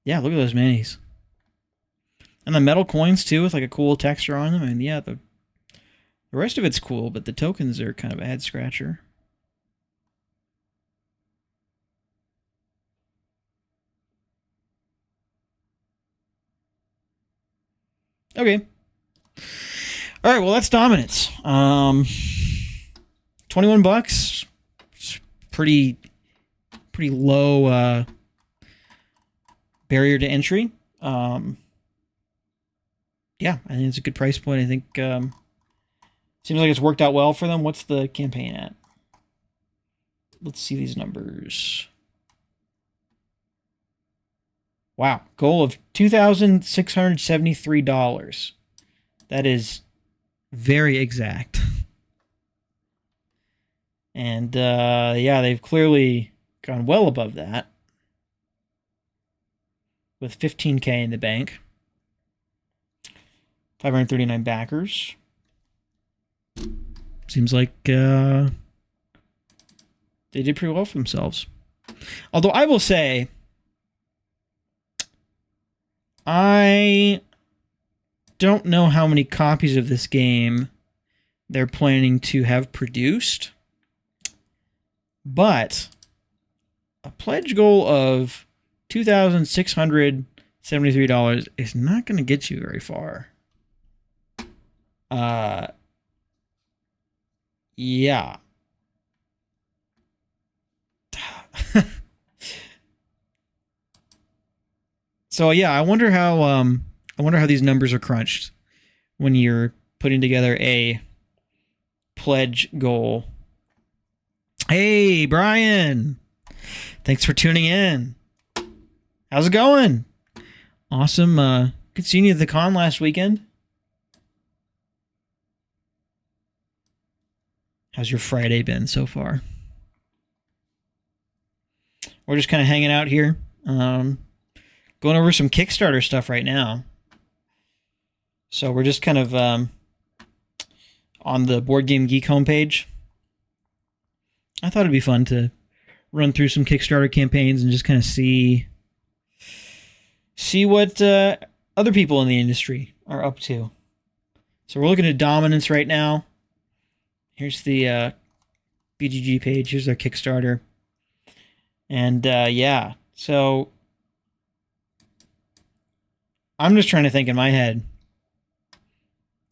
Yeah, look at those minis. And the metal coins, too, with like a cool texture on them. And yeah, the rest of it's cool, but the tokens are kind of a head-scratcher. Okay. All right, well, that's Dominance. 21 bucks. Pretty low barrier to entry. Yeah, I think it's a good price point. I think seems like it's worked out well for them. What's the campaign at? Let's see these numbers. Wow, goal of $2,673. That is very exact. And yeah, they've clearly gone well above that with 15K in the bank. 539 backers. Seems like they did pretty well for themselves. Although I will say, I don't know how many copies of this game they're planning to have produced, but a pledge goal of $2,673 is not going to get you very far. Yeah. So yeah, I wonder how these numbers are crunched when you're putting together a pledge goal. Hey, Brian. Thanks for tuning in. How's it going? Awesome. Good seeing you at the con last weekend. How's your Friday been so far? We're just kind of hanging out here. Going over some Kickstarter stuff right now. So we're just kind of on the Board Game Geek homepage. I thought it'd be fun to run through some Kickstarter campaigns and just kind of see see what other people in the industry are up to. So we're looking at dominance right now. Here's the BGG page. Here's their Kickstarter. And yeah, so I'm just trying to think in my head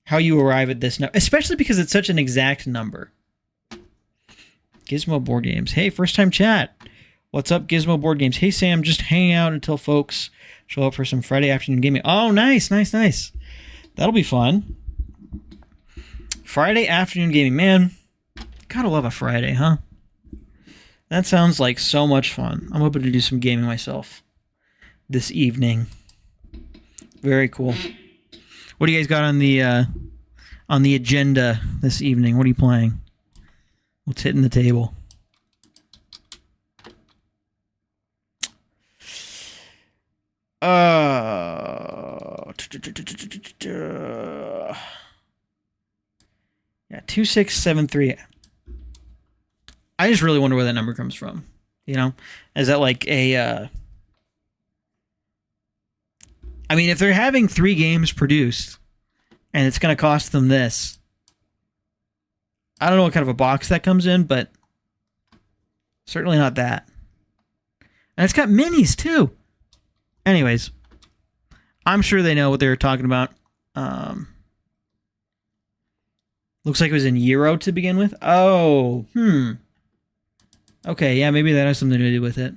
how you arrive at this number, especially because it's such an exact number. Gizmo Board Games. Hey, first time chat. What's up, Gizmo Board Games? Hey, Sam, just hanging out until folks show up for some Friday afternoon gaming. Oh, nice. That'll be fun. Friday afternoon gaming. Man, gotta love a Friday, huh? That sounds like so much fun. I'm hoping to do some gaming myself this evening. Very cool. What do you guys got on the agenda this evening? What are you playing? What's hitting the table? Yeah, 2673. I just really wonder where that number comes from. You know, is that like a? I mean, if they're having 3 games produced, and it's going to cost them this, I don't know what kind of a box that comes in, but certainly not that. And it's got minis too. Anyways, I'm sure they know what they were talking about. Looks like it was in Euro to begin with. Oh, okay, yeah, maybe that has something to do with it.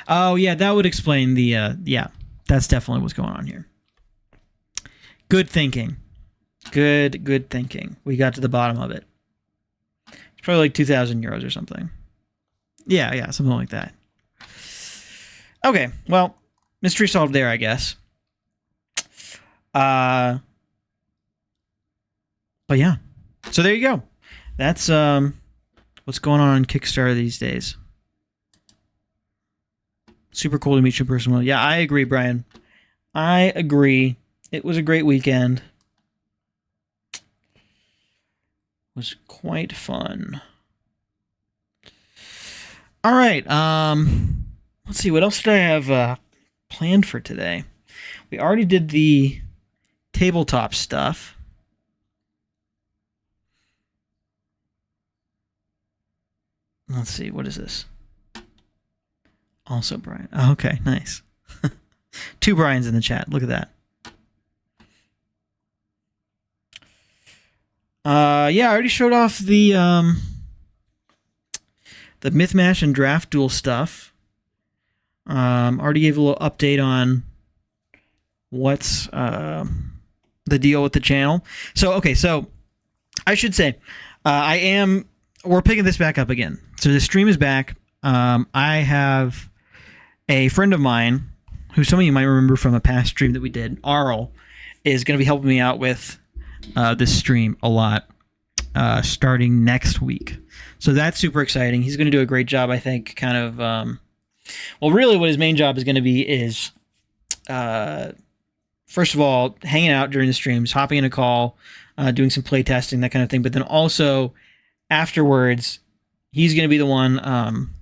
Oh, yeah, that would explain the, yeah, that's definitely what's going on here. Good thinking. Good thinking. We got to the bottom of it. It's probably like 2,000 euros or something. Yeah, something like that. Okay, well, mystery solved there, I guess. But yeah. So there you go. That's what's going on Kickstarter these days. Super cool to meet you personally. Yeah, I agree, Brian. I agree. It was a great weekend. It was quite fun. All right. Let's see. What else did I have planned for today? We already did the tabletop stuff. Let's see. What is this? Also Brian. Oh, okay, nice. 2 Brians in the chat. Look at that. Yeah, I already showed off the Mythmash and Draft Duel stuff. Already gave a little update on what's the deal with the channel. So, okay, so I should say, we're picking this back up again. So the stream is back. I have a friend of mine, who some of you might remember from a past stream that we did, Arl, is going to be helping me out with this stream a lot starting next week. So that's super exciting. He's going to do a great job, I think, kind of... well, really what his main job is going to be is, first of all, hanging out during the streams, hopping in a call, doing some play testing, that kind of thing. But then also, afterwards, he's going to be the one...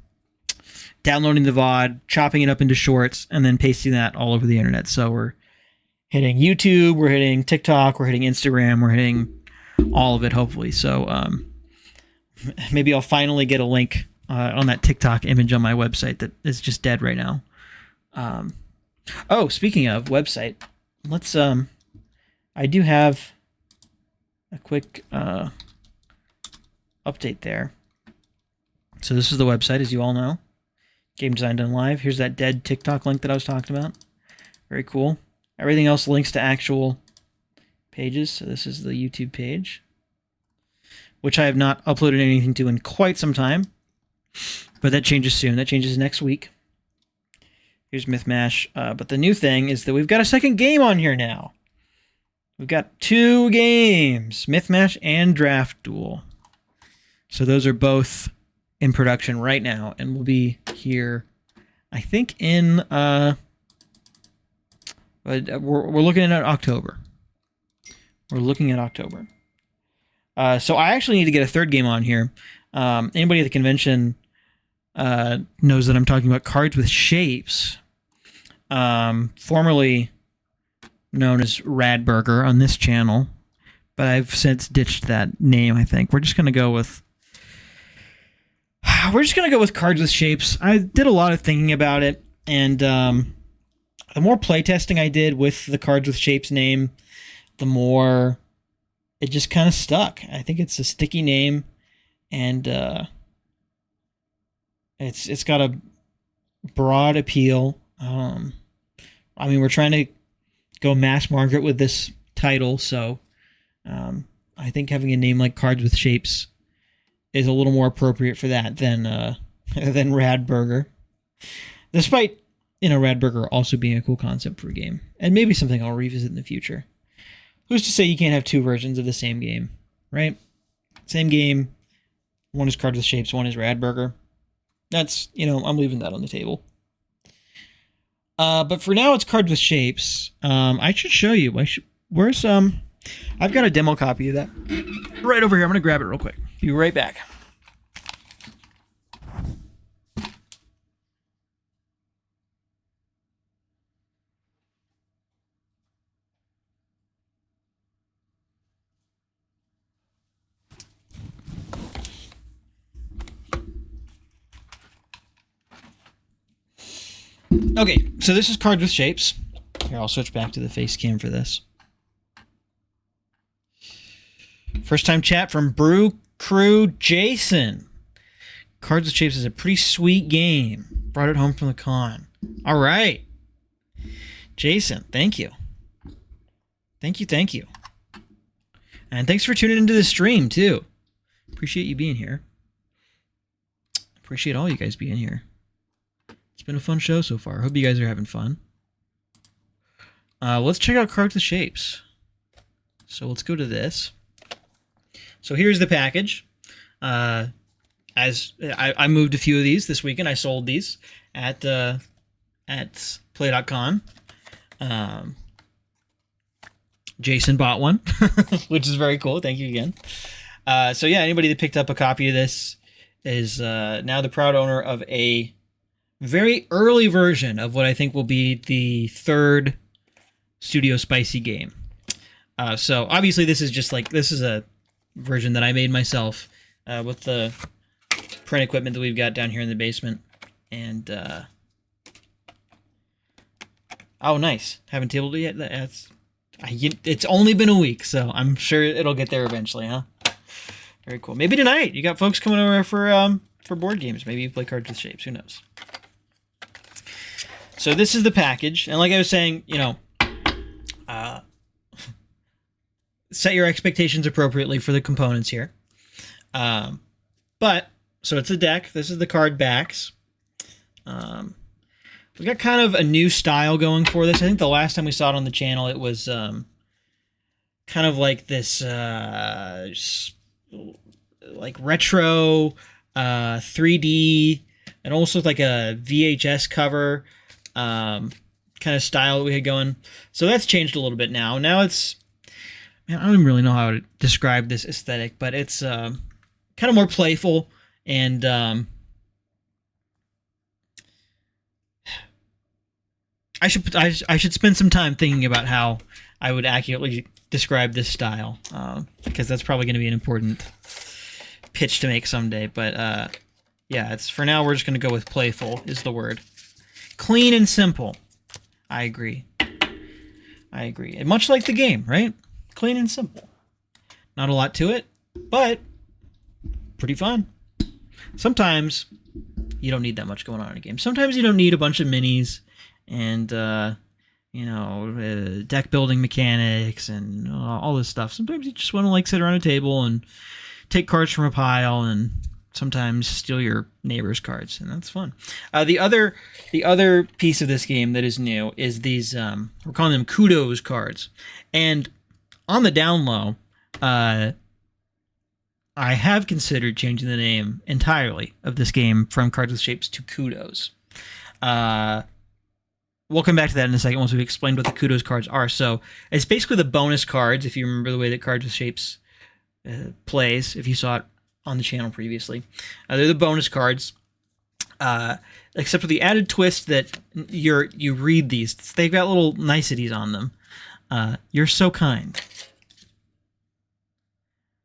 downloading the VOD, chopping it up into shorts, and then pasting that all over the internet. So we're hitting YouTube, we're hitting TikTok, we're hitting Instagram, we're hitting all of it, hopefully. So maybe I'll finally get a link on that TikTok image on my website that is just dead right now. Oh, speaking of website, let's... I do have a quick update there. So this is the website, as you all know. Game Design Done Live. Here's that dead TikTok link that I was talking about. Very cool. Everything else links to actual pages. So this is the YouTube page, which I have not uploaded anything to in quite some time. But that changes soon. That changes next week. Here's Mythmash. But the new thing is that we've got a second game on here now. We've got 2 games, Mythmash and Draft Duel. So those are both in production right now, and will be here, I think, in we're looking at October. We're looking at October. So I actually need to get a 3rd game on here. Anybody at the convention knows that I'm talking about Cards with Shapes. formerly known as Radburger on this channel, but I've since ditched that name. I think we're just gonna go with Cards with Shapes. I did a lot of thinking about it, and the more playtesting I did with the Cards with Shapes name, the more it just kind of stuck. I think it's a sticky name, and it's got a broad appeal. I mean, we're trying to go mass market with this title, so I think having a name like Cards with Shapes is a little more appropriate for that than Radburger. Despite, Radburger also being a cool concept for a game, and maybe something I'll revisit in the future. Who's to say you can't have two versions of the same game, right? Same game, one is Cards with Shapes, one is Radburger. That's, I'm leaving that on the table. But for now, it's Cards with Shapes. I should show you. Where's I've got a demo copy of that right over here. I'm gonna grab it real quick. Be right back. Okay, so this is Cards with Shapes. Here, I'll switch back to the face cam for this. First time chat from Brew Crew Jason. Cards with Shapes is a pretty sweet game. Brought it home from the con. All right. Jason, thank you. Thank you. And thanks for tuning into the stream, too. Appreciate you being here. Appreciate all you guys being here. It's been a fun show so far. Hope you guys are having fun. Let's check out Cards with Shapes. So let's go to this. So here's the package. As I moved a few of these this weekend. I sold these at play.con. Jason bought one, which is very cool. Thank you again. So yeah, anybody that picked up a copy of this is now the proud owner of a very early version of what I think will be the third Studio Spicy game. So obviously this is a version that I made myself with the print equipment that we've got down here in the basement. And oh, nice. Haven't tabled it yet. It's only been a week, so I'm sure it'll get there eventually, huh? Very cool. Maybe tonight. You got folks coming over for board games. Maybe you play Cards with Shapes. Who knows? So this is the package, and like I was saying, set your expectations appropriately for the components here. But so it's a deck. This is the card backs. We've got kind of a new style going for this. I think the last time we saw it on the channel, it was kind of like this like retro 3D, and also like a VHS cover kind of style that we had going. So that's changed a little bit now. Now it's, man, I don't even really know how to describe this aesthetic, but it's kind of more playful, and I should spend some time thinking about how I would accurately describe this style, because that's probably going to be an important pitch to make someday. But yeah, it's for now. We're just going to go with playful is the word. Clean and simple. I agree. And much like the game, right? Clean and simple. Not a lot to it, but pretty fun. Sometimes you don't need that much going on in a game. Sometimes you don't need a bunch of minis and deck building mechanics and all this stuff. Sometimes you just want to sit around a table and take cards from a pile, and sometimes steal your neighbor's cards, and that's fun. The other piece of this game that is new is these we're calling them Kudos cards. And on the down low, I have considered changing the name entirely of this game from Cards with Shapes to Kudos. We'll come back to that in a second once we've explained what the Kudos cards are. So it's basically the bonus cards, if you remember the way that Cards with Shapes plays, if you saw it on the channel previously. They're the bonus cards. except with the added twist that you read these. They've got little niceties on them. You're so kind.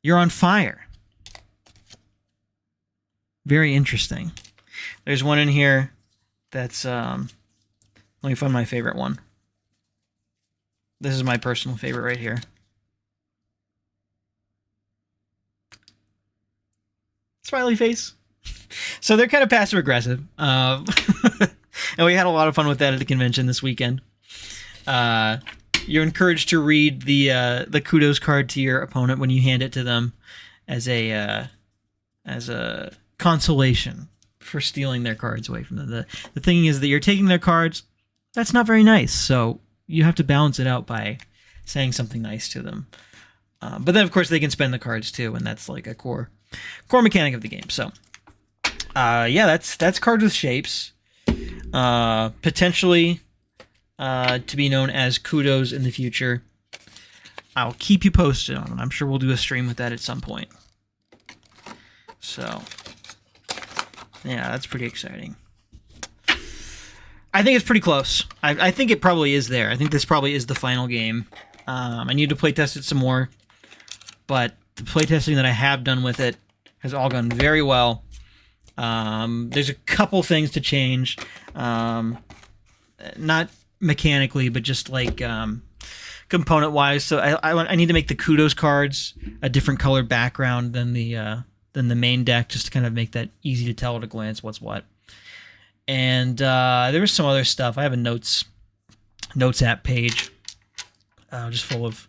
You're on fire. Very interesting. There's one in here that's let me find my favorite one. This is my personal favorite right here. Smiley face. So they're kind of passive aggressive, and we had a lot of fun with that at the convention this weekend. You're encouraged to read the kudos card to your opponent when you hand it to them as a consolation for stealing their cards away from them. The thing is that you're taking their cards. That's not very nice, so you have to balance it out by saying something nice to them. But then, of course, they can spend the cards too, and that's like a core mechanic of the game. So, yeah, that's cards with shapes. Potentially to be known as kudos in the future. I'll keep you posted on it. I'm sure we'll do a stream with that at some point. So, yeah, that's pretty exciting. I think it's pretty close. I think it probably is there. I think this probably is the final game. I need to playtest it some more, but the playtesting that I have done with it has all gone very well. There's a couple things to change, not mechanically, but just like component-wise. So I need to make the kudos cards a different color background than the main deck, just to kind of make that easy to tell at a glance what's what. And there was some other stuff. I have a notes app page just full of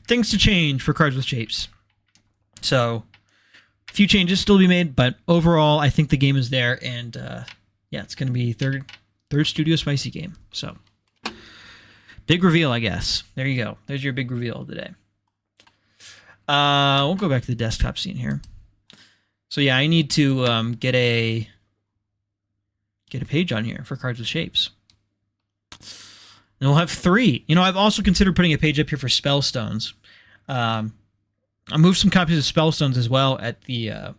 things to change for cards with shapes. So a few changes still to be made, but overall I think the game is there, and yeah, it's going to be third Studio Spicy game. So big reveal, I guess. There you go. There's your big reveal of the day. We'll go back to the desktop scene here. So yeah, I need to get a page on here for cards with shapes. And we'll have 3. You know, I've also considered putting a page up here for Spellstones. I moved some copies of Spellstones as well at the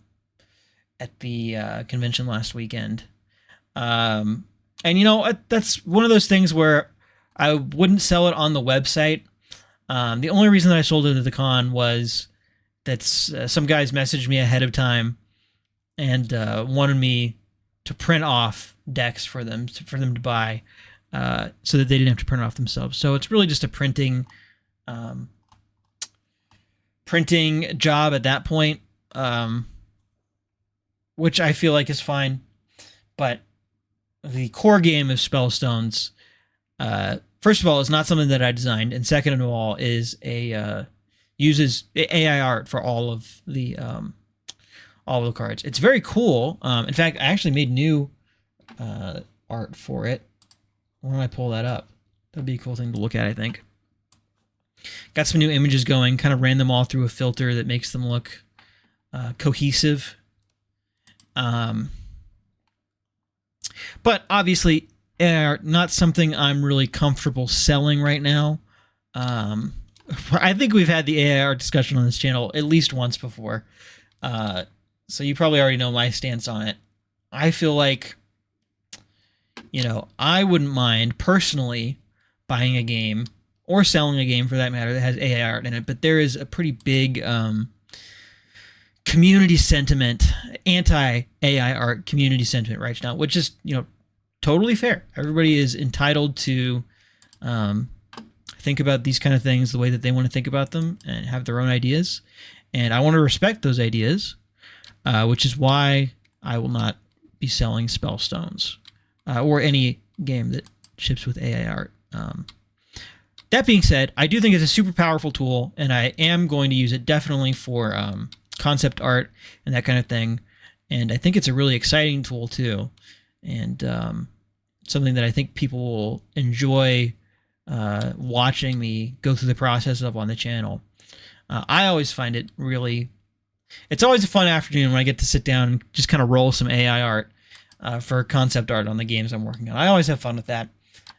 convention last weekend. And you know, that's one of those things where I wouldn't sell it on the website. The only reason that I sold it at the con was that some guys messaged me ahead of time and wanted me to print off decks for them to buy, so that they didn't have to print it off themselves. So it's really just a printing job at that point, which I feel like is fine. But the core game of Spellstones, first of all, is not something that I designed, and second of all, is uses AI art for all of the cards. It's very cool. In fact, I actually made new art for it. When I pull that up, that'd be a cool thing to look at, I think. Got some new images going, kind of ran them all through a filter that makes them look cohesive. But obviously, not something I'm really comfortable selling right now. I think we've had the AI art discussion on this channel at least once before. So you probably already know my stance on it. I feel like, you know, I wouldn't mind personally buying a game or selling a game for that matter that has AI art in it, but there is a pretty big community sentiment, anti-AI art community sentiment right now, which is, you know, totally fair. Everybody is entitled to think about these kind of things the way that they want to think about them and have their own ideas. And I want to respect those ideas, which is why I will not be selling Spellstones or any game that ships with AI art. That being said, I do think it's a super powerful tool, and I am going to use it definitely for concept art and that kind of thing. And I think it's a really exciting tool too, and something that I think people will enjoy watching me go through the process of on the channel. I always find it really... It's always a fun afternoon when I get to sit down and just kind of roll some AI art for concept art on the games I'm working on. I always have fun with that,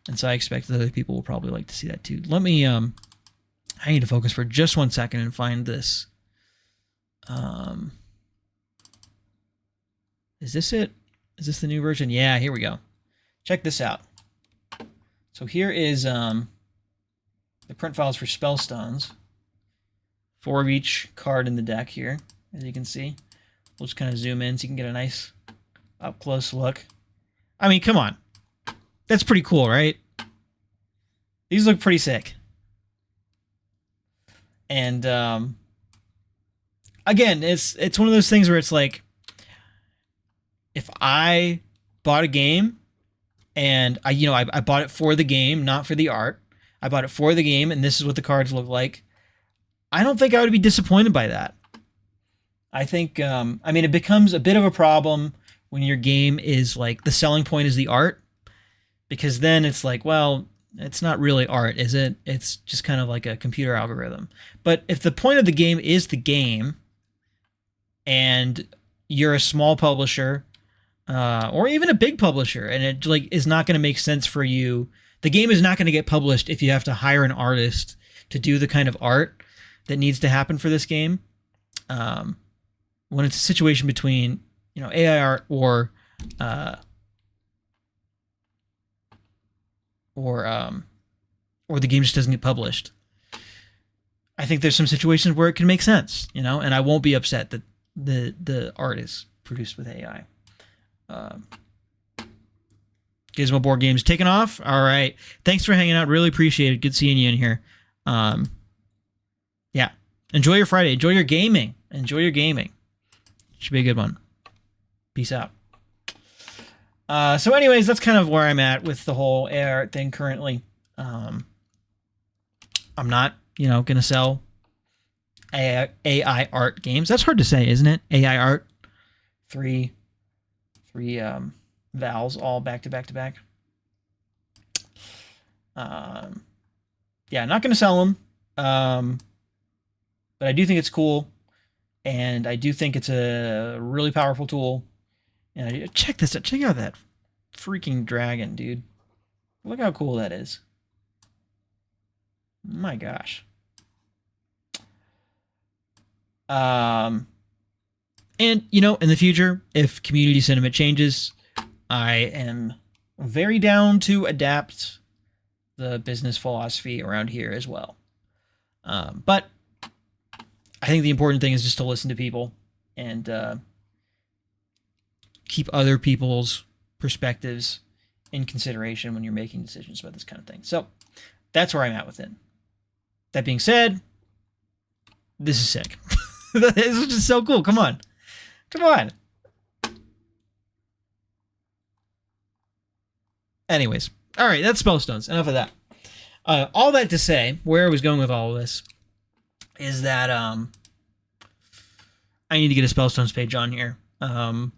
and so I expect that other people will probably like to see that too. Let me... I need to focus for just 1 second and find this. Is this it? Is this the new version? Yeah, here we go. Check this out. So here is the print files for Spellstones. 4 of each card in the deck here, as you can see. We'll just kind of zoom in so you can get a nice up-close look. I mean, come on. That's pretty cool, right? These look pretty sick. And again, it's one of those things where it's like, if I bought a game and I bought it for the game, not for the art. I bought it for the game, and this is what the cards look like. I don't think I would be disappointed by that. I think, I mean, it becomes a bit of a problem when your game is like, the selling point is the art, because then it's like, well, it's not really art, is it? It's just kind of like a computer algorithm. But if the point of the game is the game, and you're a small publisher, or even a big publisher, and it like is not going to make sense for you, the game is not going to get published if you have to hire an artist to do the kind of art that needs to happen for this game. When it's a situation between, AI art or the game just doesn't get published, I think there's some situations where it can make sense, and I won't be upset that the art is produced with AI. Gizmo Board Games taking off. All right. Thanks for hanging out. Really appreciate it. Good seeing you in here. Yeah. Enjoy your Friday. Enjoy your gaming. Should be a good one. Peace out. So anyways, that's kind of where I'm at with the whole AI art thing currently. I'm not, going to sell AI art games. That's hard to say, isn't it? AI art. Three vowels all back to back to back. Yeah, not going to sell them. But I do think it's cool, and I do think it's a really powerful tool. And check this out. Check out that freaking dragon, dude. Look how cool that is. My gosh. And, in the future, if community sentiment changes, I am very down to adapt the business philosophy around here as well. But I think the important thing is just to listen to people and keep other people's perspectives in consideration when you're making decisions about this kind of thing. So that's where I'm at with it. That being said, this is sick. This is just so cool. Come on. Anyways. All right. That's Spellstones. Enough of that. All that to say, where I was going with all of this is that I need to get a Spellstones page on here. And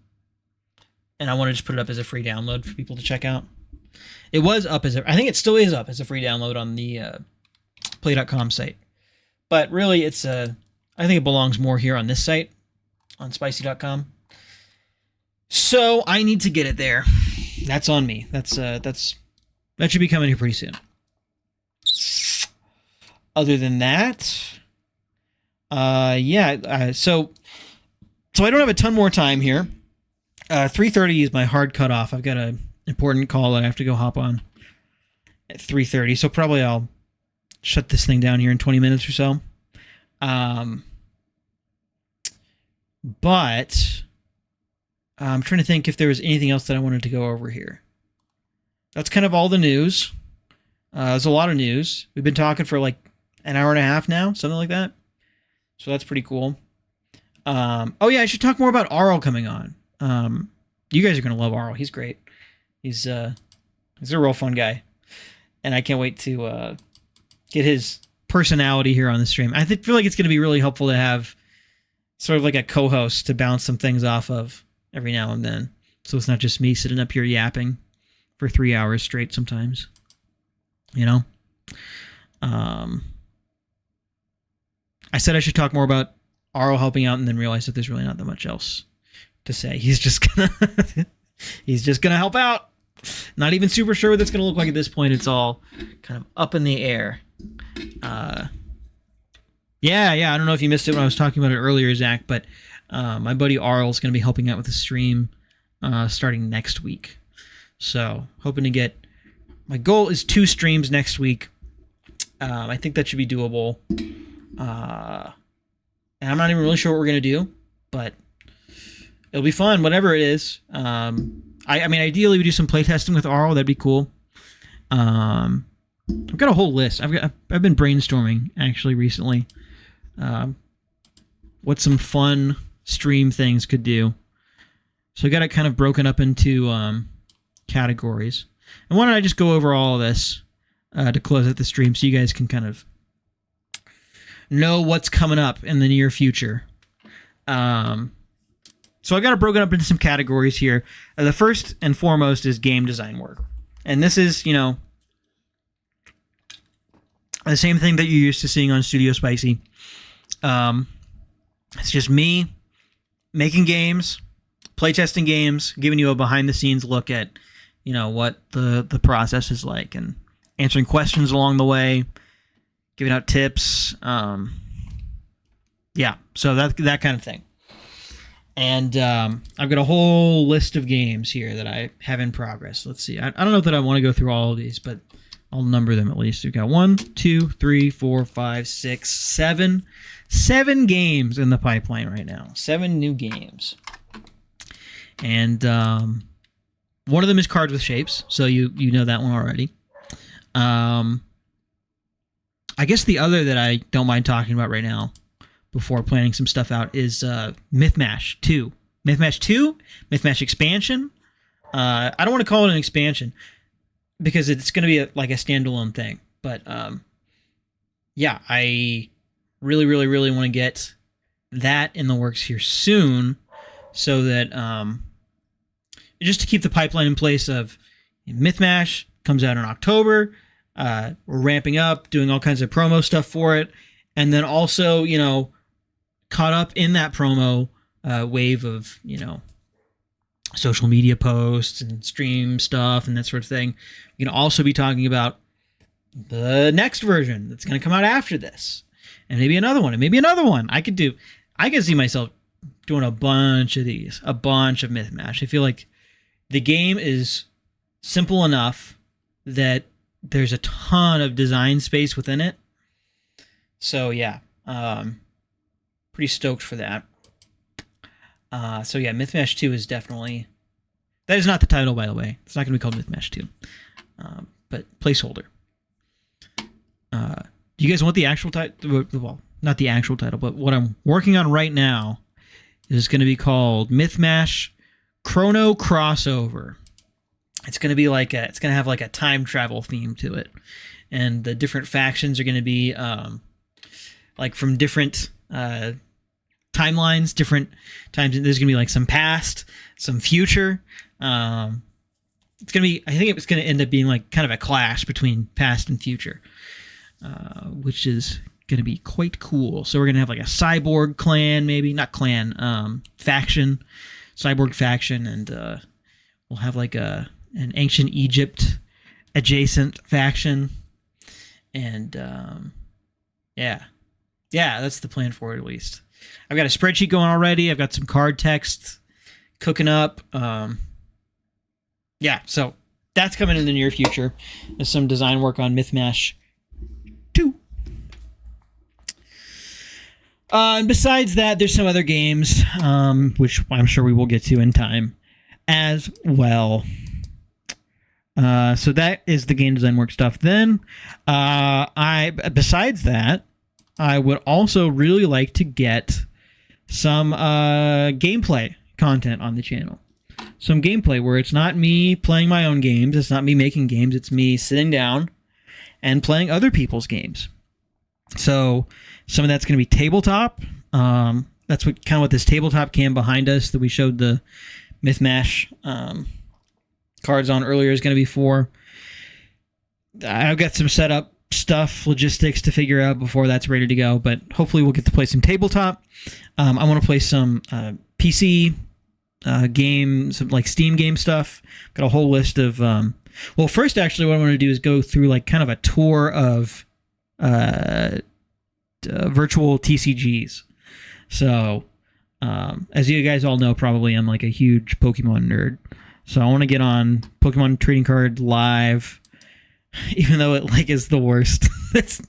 I want to just put it up as a free download for people to check out. It was up I think it still is up as a free download on the play.com site. But really, I think it belongs more here on this site, on spicy.com. So I need to get it there. That's on me. That should be coming here pretty soon. Other than that, so I don't have a ton more time here. 3:30 is my hard cutoff. I've got an important call that I have to go hop on at 3:30. So probably I'll shut this thing down here in 20 minutes or so. But I'm trying to think if there was anything else that I wanted to go over here. That's kind of all the news. There's a lot of news. We've been talking for like an hour and a half now, something like that. So that's pretty cool. Oh yeah, I should talk more about Arl coming on. You guys are gonna love Arl. He's great. He's a real fun guy, and I can't wait to get his personality here on the stream. I feel like it's gonna be really helpful to have sort of like a co-host to bounce some things off of every now and then, so it's not just me sitting up here yapping for 3 hours straight sometimes. I said I should talk more about Arl helping out, and then realized that there's really not that much else to say. He's just gonna help out. Not even super sure what that's gonna look like at this point. It's all kind of up in the air. Yeah. I don't know if you missed it when I was talking about it earlier, Zach, but my buddy Arl is gonna be helping out with the stream starting next week. So hoping to get, my goal is 2 streams next week. I think that should be doable. And I'm not even really sure what we're going to do, but it'll be fun, whatever it is. I mean, ideally we do some playtesting with Arl. That'd be cool. I've got a whole list. I've been brainstorming actually recently. What some fun stream things could do. So I got it kind of broken up into categories. And why don't I just go over all of this to close out the stream so you guys can kind of know what's coming up in the near future. So I got it broken up into some categories here. The first and foremost is game design work. And this is, you know, the same thing that you're used to seeing on Studio Spicy. It's just me making games, playtesting games, giving you a behind-the-scenes look at, you know, what the process is like, and answering questions along the way, giving out tips. Yeah, so that kind of thing. And I've got a whole list of games here that I have in progress. Let's see. I don't know that I want to go through all of these, but I'll number them at least. We've got 1, 2, 3, 4, 5, 6, 7. 7 games in the pipeline right now. 7 new games. And one of them is Cards with Shapes, so you know that one already. I guess the other that I don't mind talking about right now, before planning some stuff out, is Mythmash 2. Mythmash 2, Mythmash expansion. I don't want to call it an expansion because it's going to be like a standalone thing. But yeah, I really, really, really want to get that in the works here soon, so that just to keep the pipeline in place of Mythmash comes out in October. We're ramping up, doing all kinds of promo stuff for it, and then also, you know, caught up in that promo wave of, you know, social media posts and stream stuff and that sort of thing. We can also be talking about the next version that's going to come out after this, and maybe another one, and maybe another one. I could see myself doing a bunch of these, a bunch of Mythmash. I feel like the game is simple enough that there's a ton of design space within it. So yeah, pretty stoked for that. So yeah, Mythmash 2 is definitely... That is not the title, by the way. It's not going to be called Mythmash 2. But placeholder. Do you guys want the actual title? Well, not the actual title, but what I'm working on right now is going to be called Mythmash Chrono Crossover. It's going to be like it's going to have like a time travel theme to it. And the different factions are going to be like from different timelines, different times. There's going to be like some past, some future. It's going to be, I think it's going to end up being like kind of a clash between past and future, which is going to be quite cool. So we're going to have like a cyborg clan, maybe not clan, faction, cyborg faction. And we'll have like an ancient Egypt adjacent faction. And yeah, that's the plan for it, at least. I've got a spreadsheet going already. I've got some card text cooking up. Yeah, so that's coming in the near future. There's some design work on Mythmash 2. And besides that, there's some other games, which I'm sure we will get to in time as well. So that is the game design work stuff. Then, besides that, I would also really like to get some gameplay content on the channel. Some gameplay where it's not me playing my own games, it's not me making games, it's me sitting down and playing other people's games. So some of that's going to be tabletop. That's what this tabletop cam behind us that we showed the Mythmash cards on earlier is going to be for. I've got some setup stuff, logistics to figure out before that's ready to go, but hopefully we'll get to play some tabletop. I want to play some PC games, some like Steam game stuff. Got a whole list of well, first actually what I want to do is go through like kind of a tour of virtual TCGs. So As you guys all know, probably I'm like a huge Pokemon nerd. So I want to get on Pokemon Trading Card Live, even though it like is the worst. It's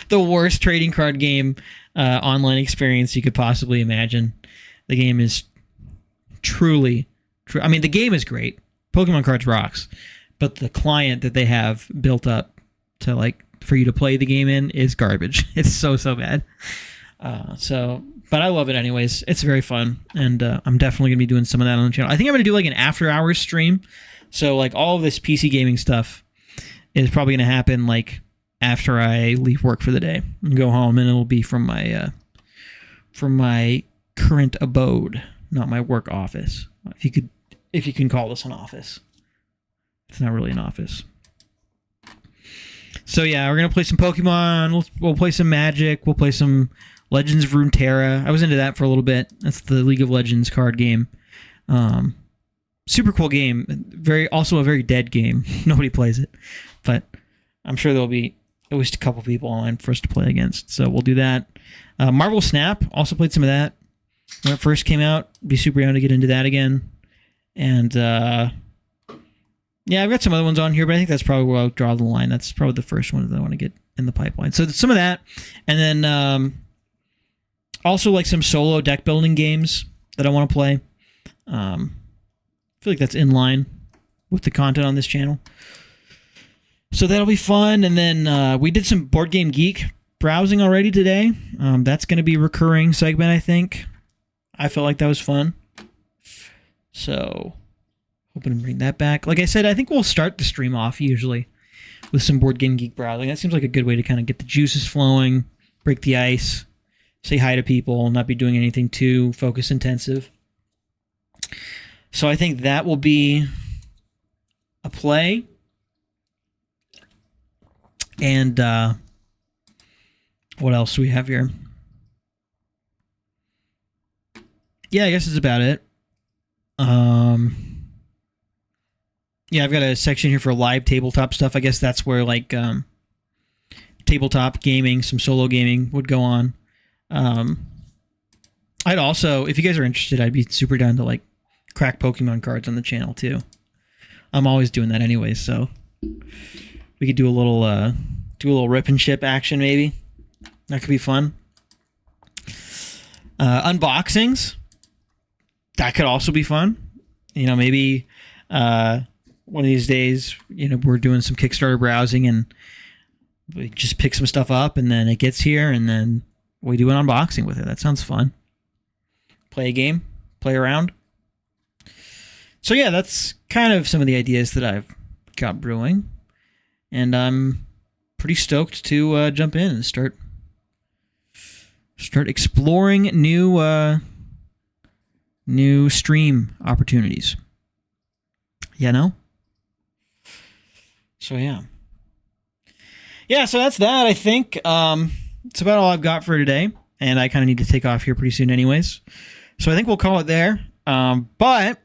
the worst trading card game online experience you could possibly imagine. The game is truly, I mean, the game is great. Pokemon Cards rocks, but the client that they have built up to like for you to play the game in is garbage. It's so bad. But I love it anyways. It's very fun, and I'm definitely gonna be doing some of that on the channel. I think I'm gonna do like an after-hours stream. So like all of this PC gaming stuff is probably gonna happen like after I leave work for the day and go home, and it'll be from my current abode, not my work office. If you can call this an office, it's not really an office. So yeah, we're gonna play some Pokemon. We'll play some Magic. We'll play some Legends of Runeterra. I was into that for a little bit. That's the League of Legends card game. Super cool game. Also a very dead game. Nobody plays it, but I'm sure there'll be at least a couple people online for us to play against. So we'll do that. Marvel Snap. Also played some of that when it first came out. Be super down to get into that again. And yeah, I've got some other ones on here, but I think that's probably where I'll draw the line. That's probably the first one that I want to get in the pipeline. So some of that, and then also like some solo deck building games that I want to play. I feel like that's in line with the content on this channel. So that'll be fun. And then we did some Board Game Geek browsing already today. That's going to be a recurring segment, I think. I felt like that was fun. So hoping to bring that back. Like I said, I think we'll start the stream off usually with some Board Game Geek browsing. That seems like a good way to kind of get the juices flowing, break the ice, say hi to people, not be doing anything too focus intensive. So I think that will be a play. And what else do we have here? Yeah, I guess that's about it. Yeah, I've got a section here for live tabletop stuff. I guess that's where like tabletop gaming, some solo gaming would go on. I'd also, if you guys are interested, I'd be super down to like crack Pokemon cards on the channel too. I'm always doing that anyway, so we could do a little rip and ship action maybe. That could be fun. Unboxings. That could also be fun. You know, maybe one of these days, you know, we're doing some Kickstarter browsing and we just pick some stuff up and then it gets here and then we do an unboxing with it. That sounds fun. Play a game, play around. So yeah, that's kind of some of the ideas that I've got brewing. And I'm pretty stoked to jump in and start exploring new stream opportunities. You know? So yeah. Yeah, so that's that, I think. It's about all I've got for today. And I kind of need to take off here pretty soon anyways. So I think we'll call it there. But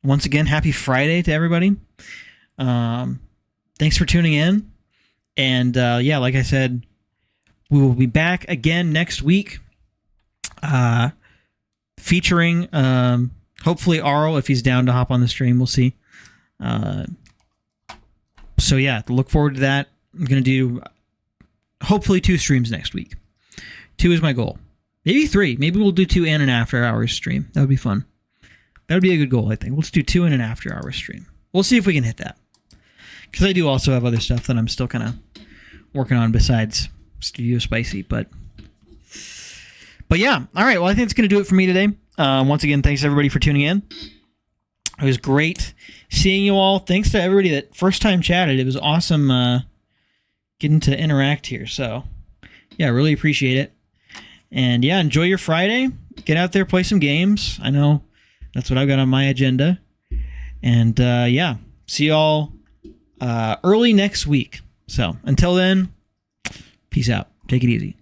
once again, happy Friday to everybody. Thanks for tuning in. And yeah, like I said, we will be back again next week. Featuring hopefully Arl, if he's down to hop on the stream. We'll see. So yeah, look forward to that. I'm going to do hopefully 2 streams next week. 2 is my goal. Maybe 3. Maybe we'll do 2 and an after hours stream. That would be fun. That would be a good goal, I think. Let's do 2 and an after hours stream. We'll see if we can hit that. Because I do also have other stuff that I'm still kind of working on besides Studio Spicy. But yeah. All right. Well, I think it's going to do it for me today. Once again, thanks everybody for tuning in. It was great seeing you all. Thanks to everybody that first time chatted. It was awesome getting to interact here. So yeah, really appreciate it. And yeah, enjoy your Friday. Get out there, play some games. I know that's what I've got on my agenda. And yeah, see y'all early next week. So until then, peace out. Take it easy.